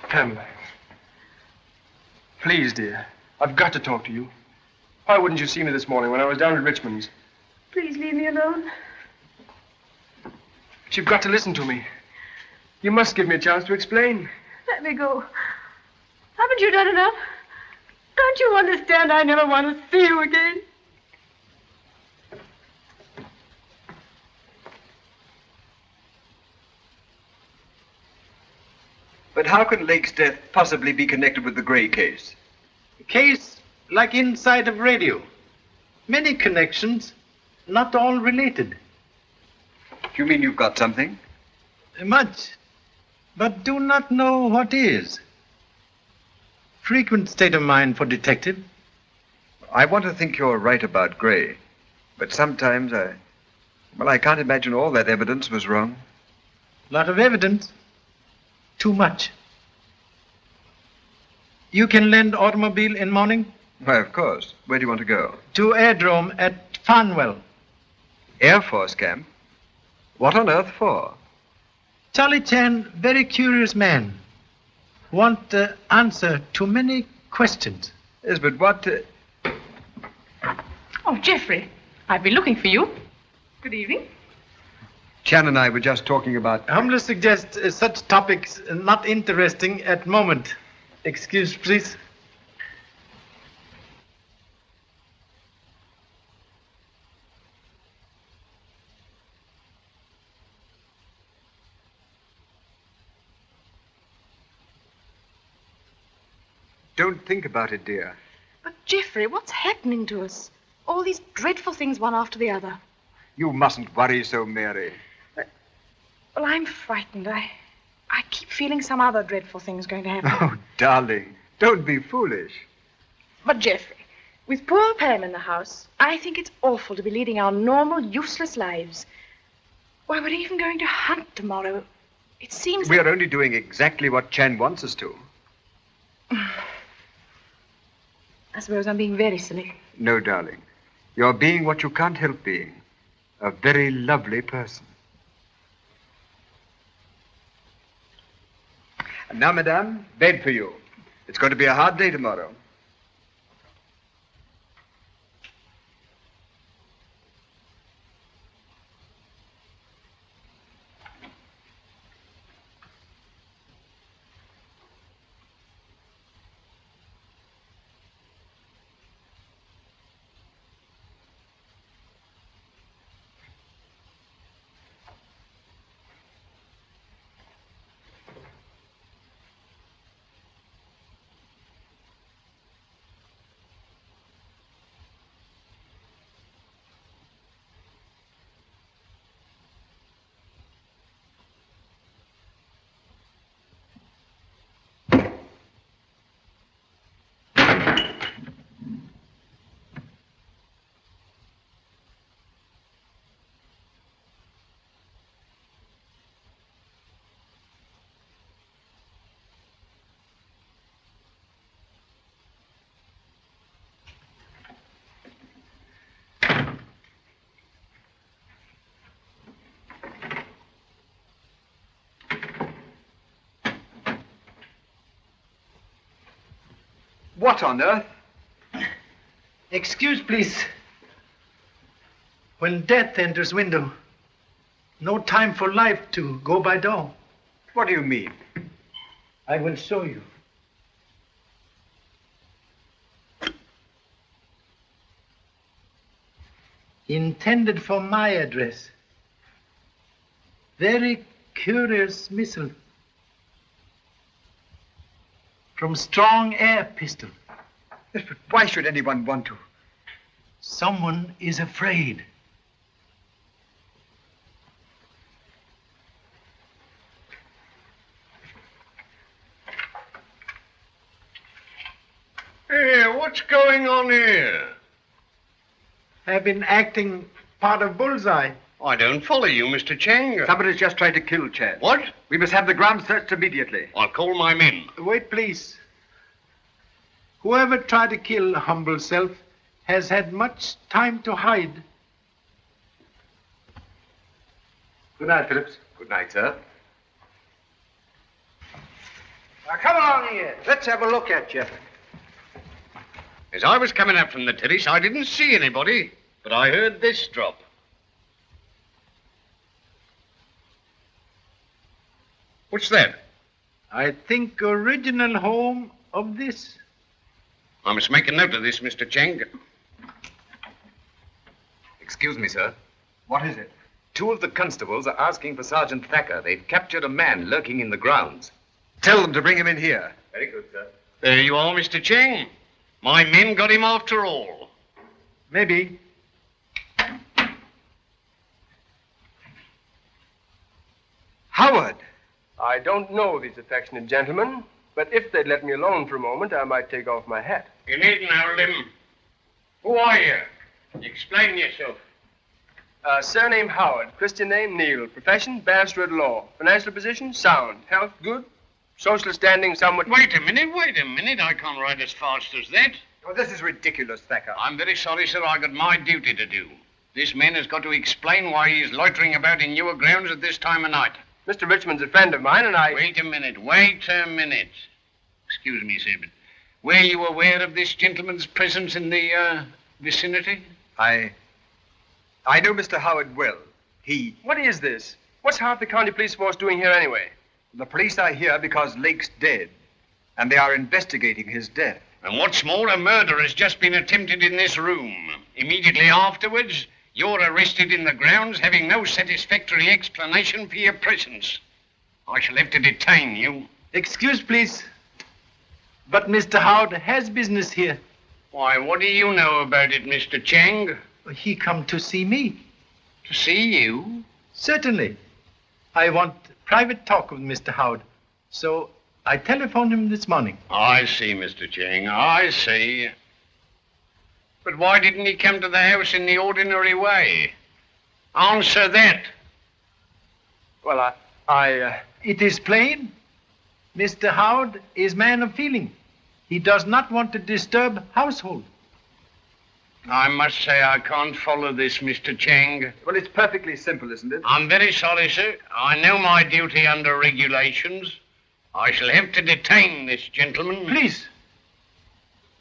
Pam. Please, dear. I've got to talk to you. Why wouldn't you see me this morning when I was down at Richmond's? Please leave me alone. But you've got to listen to me. You must give me a chance to explain. Let me go. Haven't you done enough? Don't you understand I never want to see you again? But how can Lake's death possibly be connected with the Gray case? A case like inside of radio. Many connections, not all related. You mean you've got something? Much, but do not know what is. Frequent state of mind for detective. I want to think you're right about Gray, but sometimes I can't imagine all that evidence was wrong. Lot of evidence. Too much. You can lend automobile in morning? Why, of course. Where do you want to go? To airdrome at Farnwell. Air Force camp? What on earth for? Charlie Chan, very curious man. Want answer to many questions. Yes, but what... Oh, Geoffrey, I've been looking for you. Good evening. Chan and I were just talking about... Humbly suggest such topics not interesting at moment. Excuse, please. Don't think about it, dear. But, Geoffrey, what's happening to us? All these dreadful things one after the other. You mustn't worry so, Mary. Well, I'm frightened. I keep feeling some other dreadful thing's going to happen. Oh, darling, don't be foolish. But, Geoffrey, with poor Pam in the house, I think it's awful to be leading our normal, useless lives. Why, we're even going to hunt tomorrow. It seems We are only doing exactly what Chan wants us to. I suppose I'm being very silly. No, darling. You're being what you can't help being. A very lovely person. And now, madame, bed for you. It's going to be a hard day tomorrow. What on earth? Excuse, please. When death enters window, no time for life to go by door. What do you mean? I will show you. Intended for my address. Very curious missile. From strong air pistol. Yes, but why should anyone want to? Someone is afraid. Hey, what's going on here? I've been acting part of Bullseye. I don't follow you, Mr. Chang. Somebody's just tried to kill Chan. What? We must have the ground searched immediately. I'll call my men. Wait, please. Whoever tried to kill humble self has had much time to hide. Good night, Phillips. Good night, sir. Now, come along here. Let's have a look at you. As I was coming up from the terrace, I didn't see anybody, but I heard this drop. What's that? I think original home of this. I must make a note of this, Mr. Chang. Excuse me, sir. What is it? 2 of the constables are asking for Sergeant Thacker. They've captured a man lurking in the grounds. Tell them to bring him in here. Very good, sir. There you are, Mr. Chang. My men got him after all. Maybe. Howard! I don't know these affectionate gentlemen, but if they'd let me alone for a moment, I might take off my hat. You needn't hold him. Who are you? Explain yourself. Surname Howard, Christian name Neil, profession barrister at law, financial position sound, health good, social standing somewhat... Wait a minute. I can't ride as fast as that. Oh, this is ridiculous, Thacker. I'm very sorry, sir. I got my duty to do. This man has got to explain why he's loitering about in your grounds at this time of night. Mr. Richmond's a friend of mine, and I... Wait a minute. Excuse me, sir, but were you aware of this gentleman's presence in the, vicinity? I know Mr. Howard well. What is this? What's half the county police force doing here anyway? The police are here because Lake's dead, and they are investigating his death. And what's more, a murder has just been attempted in this room. Immediately afterwards, you're arrested in the grounds, having no satisfactory explanation for your presence. I shall have to detain you. Excuse, please. But Mr. Howard has business here. Why, what do you know about it, Mr. Chang? He come to see me. To see you? Certainly. I want private talk with Mr. Howard. So I telephoned him this morning. I see, Mr. Chang. I see. But why didn't he come to the house in the ordinary way? Answer that. Well, It is plain. Mr. Howard is man of feeling. He does not want to disturb household. I must say I can't follow this, Mr. Chang. Well, it's perfectly simple, isn't it? I'm very sorry, sir. I know my duty under regulations. I shall have to detain this gentleman. Please,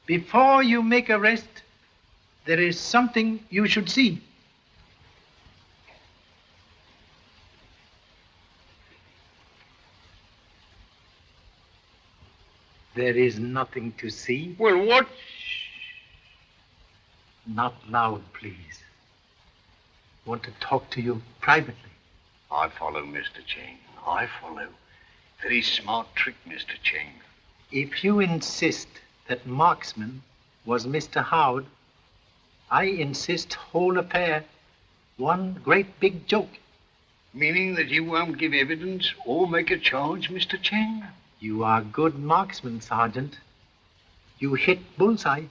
before you make arrest, there is something you should see. There is nothing to see. Well, what? Not loud, please. I want to talk to you privately. I follow, Mr. Chang. I follow. Very smart trick, Mr. Chang. If you insist that marksman was Mr. Howard, I insist whole affair one great big joke. Meaning that you won't give evidence or make a charge, Mr. Chang? You are good marksman, Sergeant. You hit bullseye.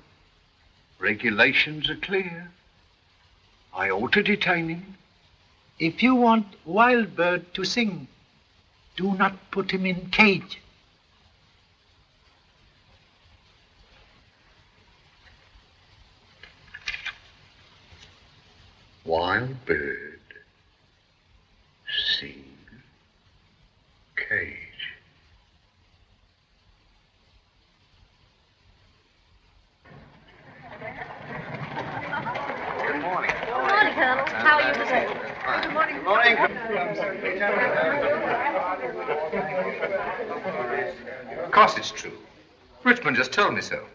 Regulations are clear. I ought to detain him. If you want Wild Bird to sing, do not put him in cage. Wild bird, sing, cage. Good morning, Colonel. How are you today? Good morning. Good morning. Of course it's true. Richmond just told me so.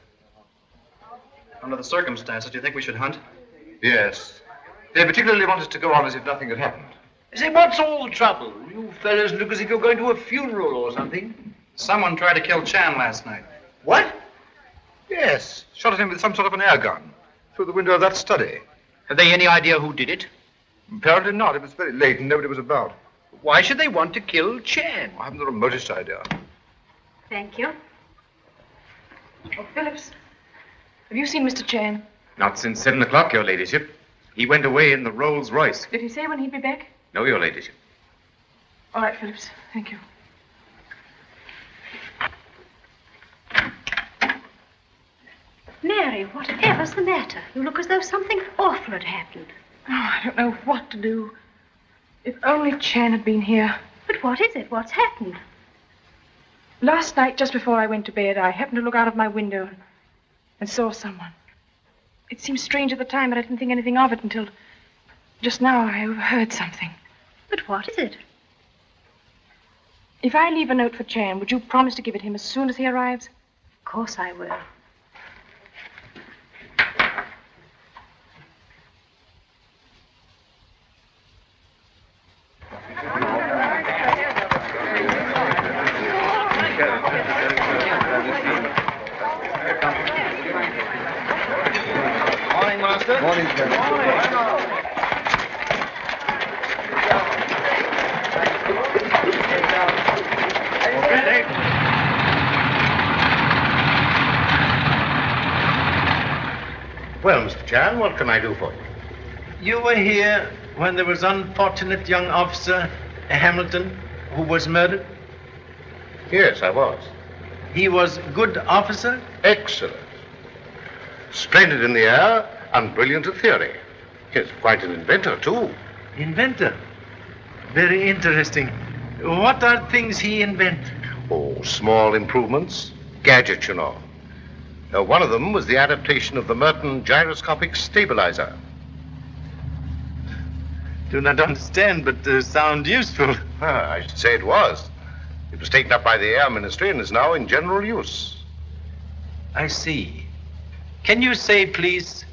Under the circumstances, do you think we should hunt? Yes. They particularly want us to go on as if nothing had happened. Say, what's all the trouble? You fellas look as if you're going to a funeral or something. Someone tried to kill Chan last night. What? Yes. Shot at him with some sort of an air gun through the window of that study. Have they any idea who did it? Apparently not. It was very late and nobody was about. Why should they want to kill Chan? I haven't the remotest idea. Thank you. Oh, Phillips, have you seen Mr. Chan? Not since 7 o'clock, Your Ladyship. He went away in the Rolls Royce. Did he say when he'd be back? No, Your Ladyship. All right, Phillips. Thank you. Mary, whatever's the matter? You look as though something awful had happened. Oh, I don't know what to do. If only Chan had been here. But what is it? What's happened? Last night, just before I went to bed, I happened to look out of my window and saw someone. It seemed strange at the time, but I didn't think anything of it until just now I overheard something. But what is it? If I leave a note for Chan, would you promise to give it him as soon as he arrives? Of course I will. Morning, Master. Morning, Colonel. Well, Mr. Chan, what can I do for you? You were here when there was unfortunate young officer Hamilton who was murdered? Yes, I was. He was good officer? Excellent. Splendid in the air and brilliant at theory. He's quite an inventor, too. Inventor? Very interesting. What are things he invent? Oh, small improvements. Gadgets, you know. One of them was the adaptation of the Merton gyroscopic stabilizer. Do not understand, but sound useful. I should say it was. It was taken up by the Air Ministry and is now in general use. I see. Can you say, please,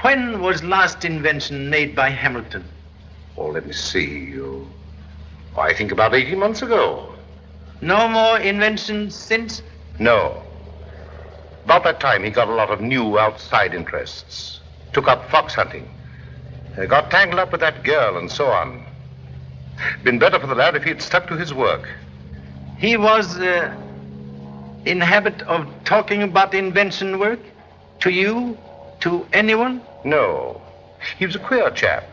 when was last invention made by Hamilton? Oh, let me see. I think about 18 months ago. No more inventions since? No. About that time, he got a lot of new outside interests. Took up fox hunting. Got tangled up with that girl and so on. Been better for the lad if he'd stuck to his work. He was in habit of talking about invention work to you to anyone? No. He was a queer chap.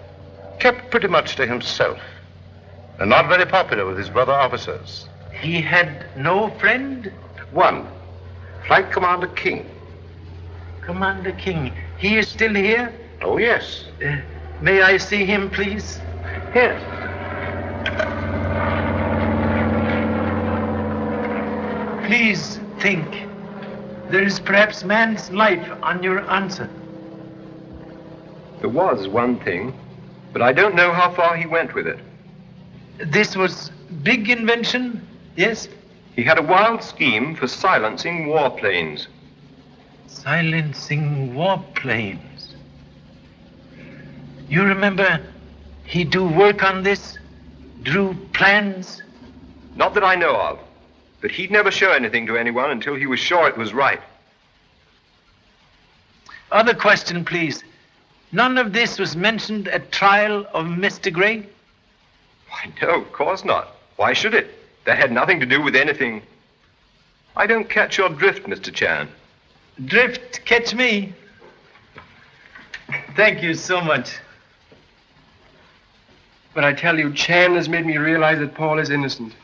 Kept pretty much to himself. And not very popular with his brother officers. He had no friend? One. Flight Commander King. Commander King. He is still here? Oh, yes. May I see him, please? Yes. Please think. There is perhaps man's life on your answer. There was one thing, but I don't know how far he went with it. This was big invention, yes? He had a wild scheme for silencing warplanes. Silencing warplanes. You remember he do work on this? Drew plans? Not that I know of, but he'd never show anything to anyone until he was sure it was right. Other question, please. None of this was mentioned at trial of Mr. Gray? Why, no, of course not. Why should it? That had nothing to do with anything. I don't catch your drift, Mr. Chan. Drift catch me. Thank you so much. But I tell you, Chan has made me realize that Paul is innocent.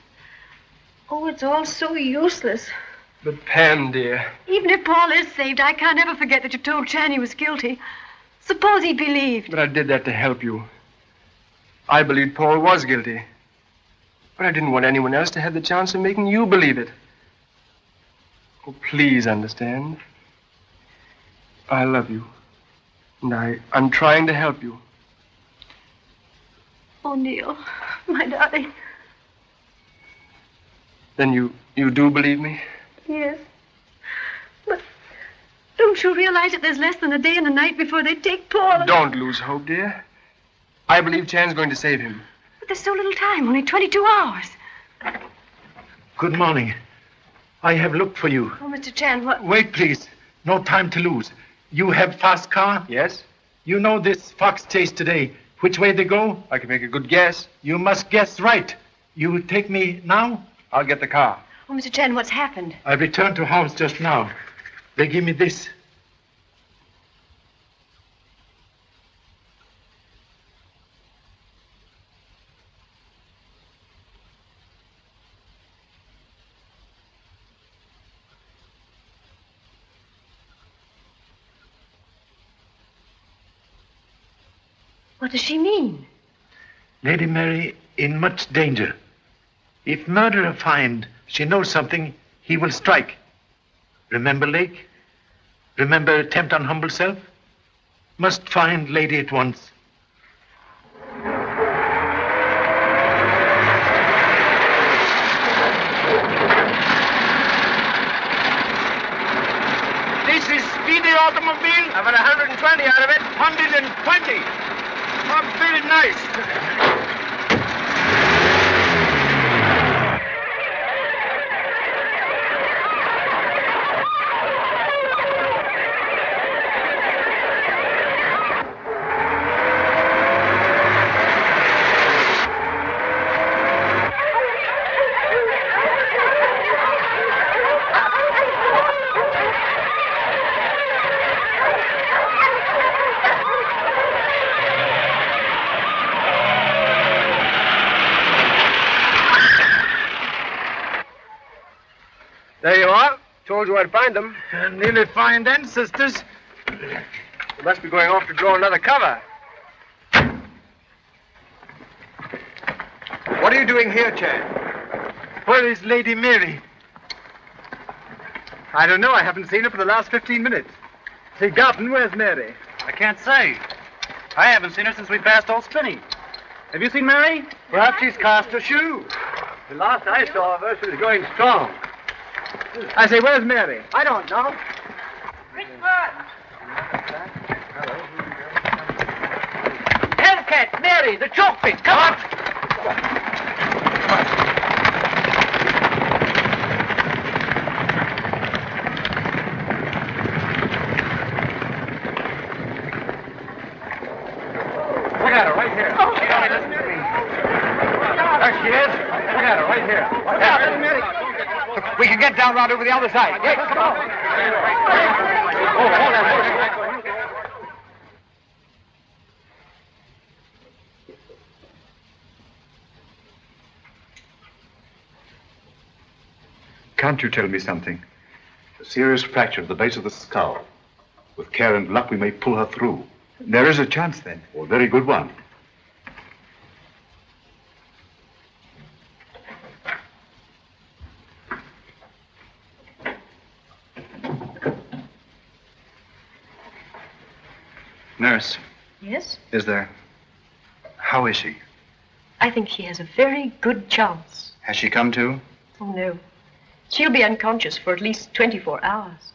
Oh, it's all so useless. But Pam, dear. Even if Paul is saved, I can't ever forget that you told Chan he was guilty. Suppose he believed. But I did that to help you. I believed Paul was guilty. But I didn't want anyone else to have the chance of making you believe it. Oh, please understand. I love you. And I'm trying to help you. Oh, Neil, my darling. Then you do believe me? Yes. But don't you realize that there's less than a day and a night before they take Paul? Don't lose hope, dear. I believe Chan's going to save him. But there's so little time, only 22 hours. Good morning. I have looked for you. Oh, Mr. Chan, what? Wait, please. No time to lose. You have fast car? Yes. You know this fox chase today. Which way they go? I can make a good guess. You must guess right. You will take me now? I'll get the car. Oh, Mr. Chan, what's happened? I returned to house just now. They give me this. What does she mean? Lady Mary in much danger. If murderer find she knows something, he will strike. Remember Lake? Remember attempt on humble self? Must find lady at once. This is speedy automobile. I've had 120 out of it. 120. I'm feeling nice. There you are. Told you I'd find them. Nearly find ancestors. You must be going off to draw another cover. What are you doing here, Chan? Where is Lady Mary? I don't know. I haven't seen her for the last 15 minutes. Say, Garton, where's Mary? I can't say. I haven't seen her since we passed Old Spinney. Have you seen Mary? Perhaps she's cast her shoe. The last I saw of her, she was going strong. I say, where's Mary? I don't know. Hellcat, Mary, the choke pit. Come on. Look at her right here. Oh. There she is. Look at her right here. What's happening, Mary? We can get down round over the other side. Wait, come on. Oh, hold on. Can't you tell me something? A serious fracture at the base of the skull. With care and luck, we may pull her through. There is a chance, then. Oh, a very good one. Nurse, Yes? is there? How is she? I think she has a very good chance. Has she come to? Oh, no. She'll be unconscious for at least 24 hours.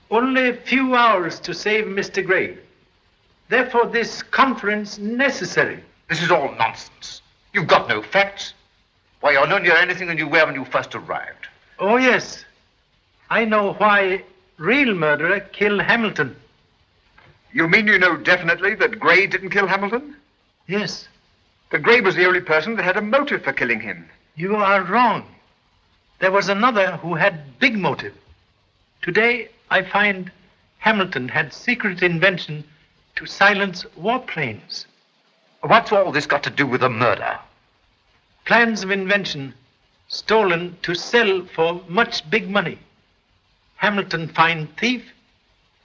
Only a few hours to save Mr. Gray. Therefore, this conference necessary. This is all nonsense. You've got no facts. Why, you're no nearer anything than you were when you first arrived. Oh, yes. I know why real murderer killed Hamilton. You mean you know definitely that Gray didn't kill Hamilton? Yes. But Gray was the only person that had a motive for killing him. You are wrong. There was another who had big motive. Today, I find Hamilton had secret invention to silence warplanes. What's all this got to do with a murder? Plans of invention stolen to sell for much big money. Hamilton find thief,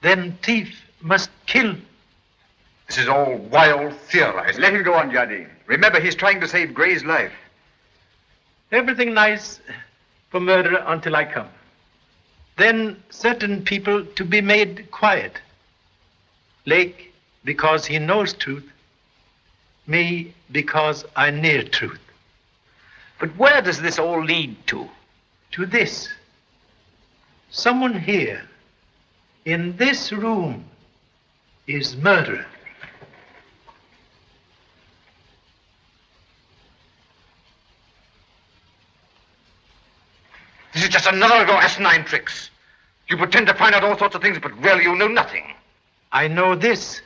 then thief must kill. This is all wild theorizing. Let him go on, Jardine. Remember, he's trying to save Gray's life. Everything nice for murder until I come. Then certain people to be made quiet. Lake, because he knows truth. Me, because I near truth. But where does this all lead to? To this. Someone here, in this room, is murderer. This is just another of your asinine tricks. You pretend to find out all sorts of things, but really you know nothing. I know this.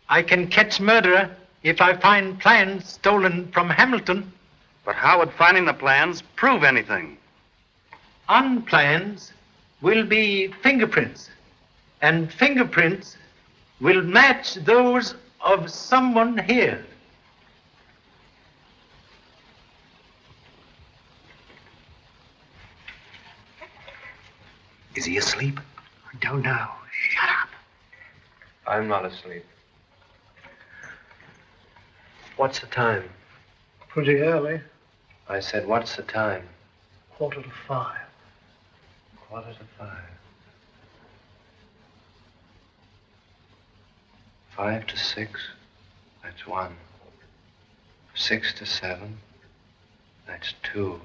I can catch murderer if I find plans stolen from Hamilton. But how would finding the plans prove anything? On plans will be fingerprints, and fingerprints will match those of someone here. Is he asleep? I don't know. Shut up. I'm not asleep. What's the time? Pretty early. I said, what's the time? 5:15. 5:45. 5 to 6, that's 1. 6 to 7, that's 2.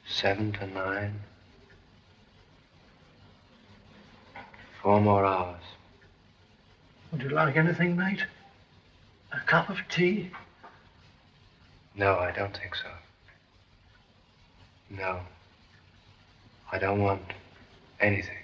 7 to 9. 4 more hours. Would you like anything, mate? A cup of tea? No, I don't think so. No. I don't want anything.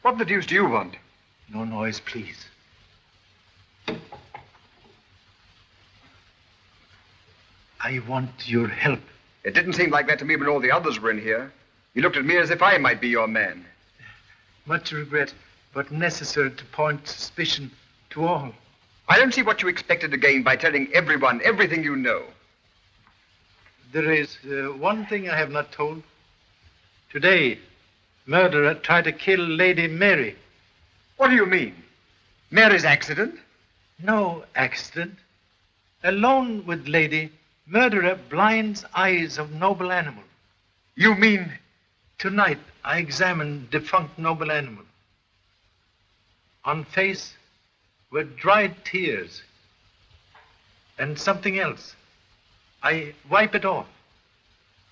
What the deuce do you want? No noise, please. I want your help. It didn't seem like that to me when all the others were in here. You looked at me as if I might be your man. Much regret, but necessary to point suspicion to all. I don't see what you expected to gain by telling everyone everything you know. There is one thing I have not told. Today, murderer tried to kill Lady Mary. What do you mean? Mary's accident? No accident. Alone with lady, murderer blinds eyes of noble animal. You mean? Tonight, I examined defunct noble animal. On face were dried tears and something else. I wipe it off.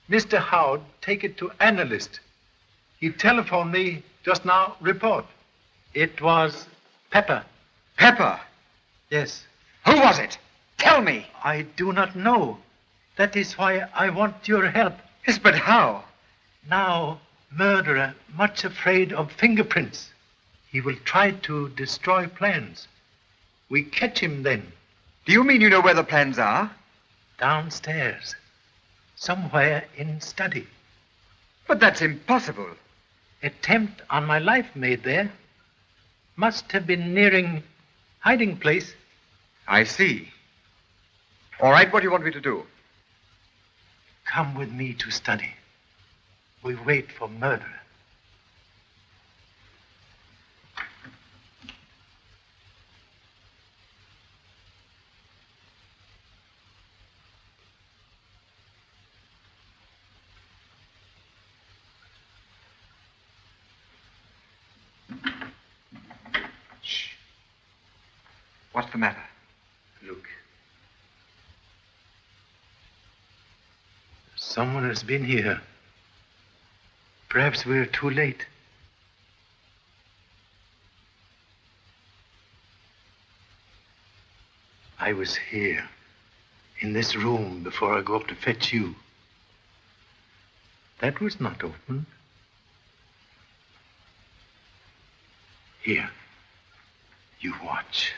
Mr. Howard take it to analyst. He telephoned me just now, report. It was pepper. Pepper? Yes. Who was it? Tell me. I do not know. That is why I want your help. Yes, but how? Now, murderer, much afraid of fingerprints. He will try to destroy plans. We catch him then. Do you mean you know where the plans are? Downstairs. Somewhere in study. But that's impossible. Attempt on my life made there. Must have been nearing hiding place. I see. All right, what do you want me to do? Come with me to study. We wait for murderer. Shh. What's the matter? Look. Someone has been here. Perhaps we're too late. I was here, in this room, before I go up to fetch you. That was not open. Here, you watch.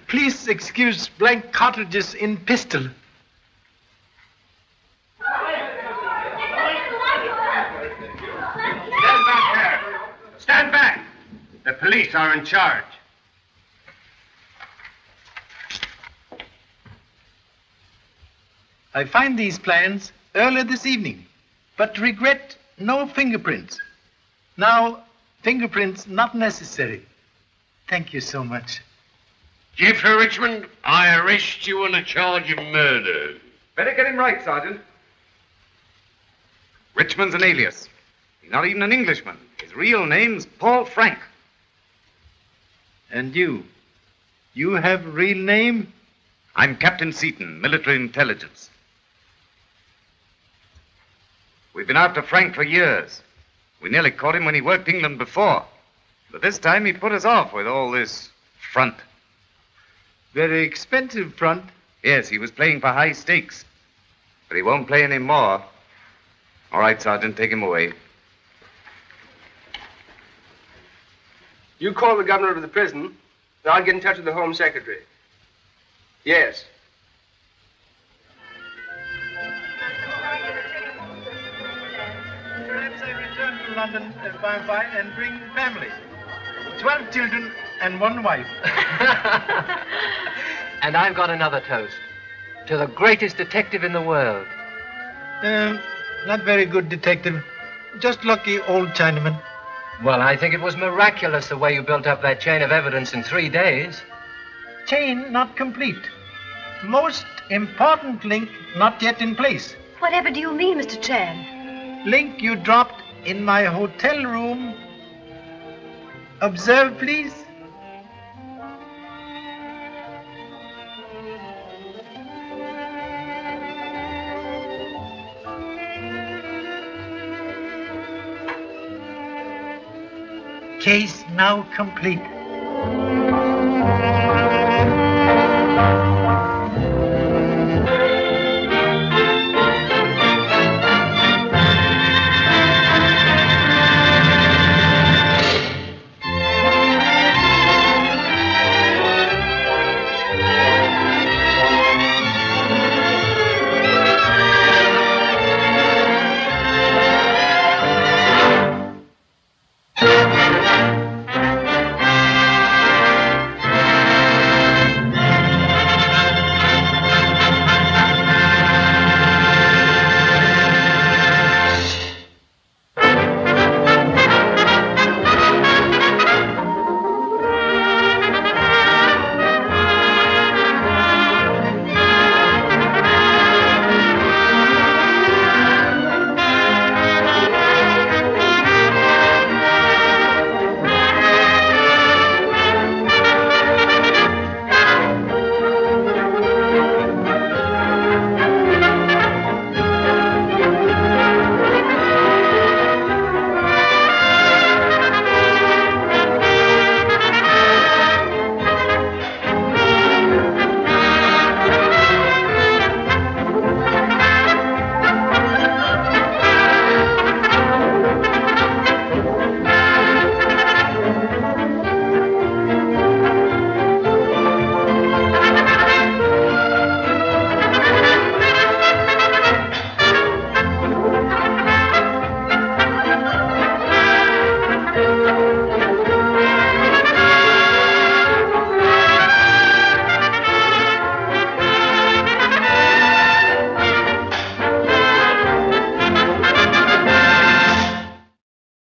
Please excuse blank cartridges in pistol. Stand back there. Stand back. The police are in charge. I find these plans earlier this evening, but regret no fingerprints. Now, fingerprints not necessary. Thank you so much. Jeffrey Richmond, I arrest you on a charge of murder. Better get him right, Sergeant. Richmond's an alias. He's not even an Englishman. His real name's Paul Frank. And you? You have real name? I'm Captain Seaton, military intelligence. We've been after Frank for years. We nearly caught him when he worked England before. But this time he put us off with all this front. Very expensive front. Yes, he was playing for high stakes. But he won't play any more. All right, Sergeant, take him away. You call the governor of the prison, and I'll get in touch with the Home Secretary. Yes. London by and bring family. 12 children and 1 wife. And I've got another toast. To the greatest detective in the world. Not very good detective. Just lucky old Chinaman. Well, I think it was miraculous the way you built up that chain of evidence in 3 days. Chain not complete. Most important link not yet in place. Whatever do you mean, Mr. Tran? Link you dropped in my hotel room. Observe, please. Case now complete.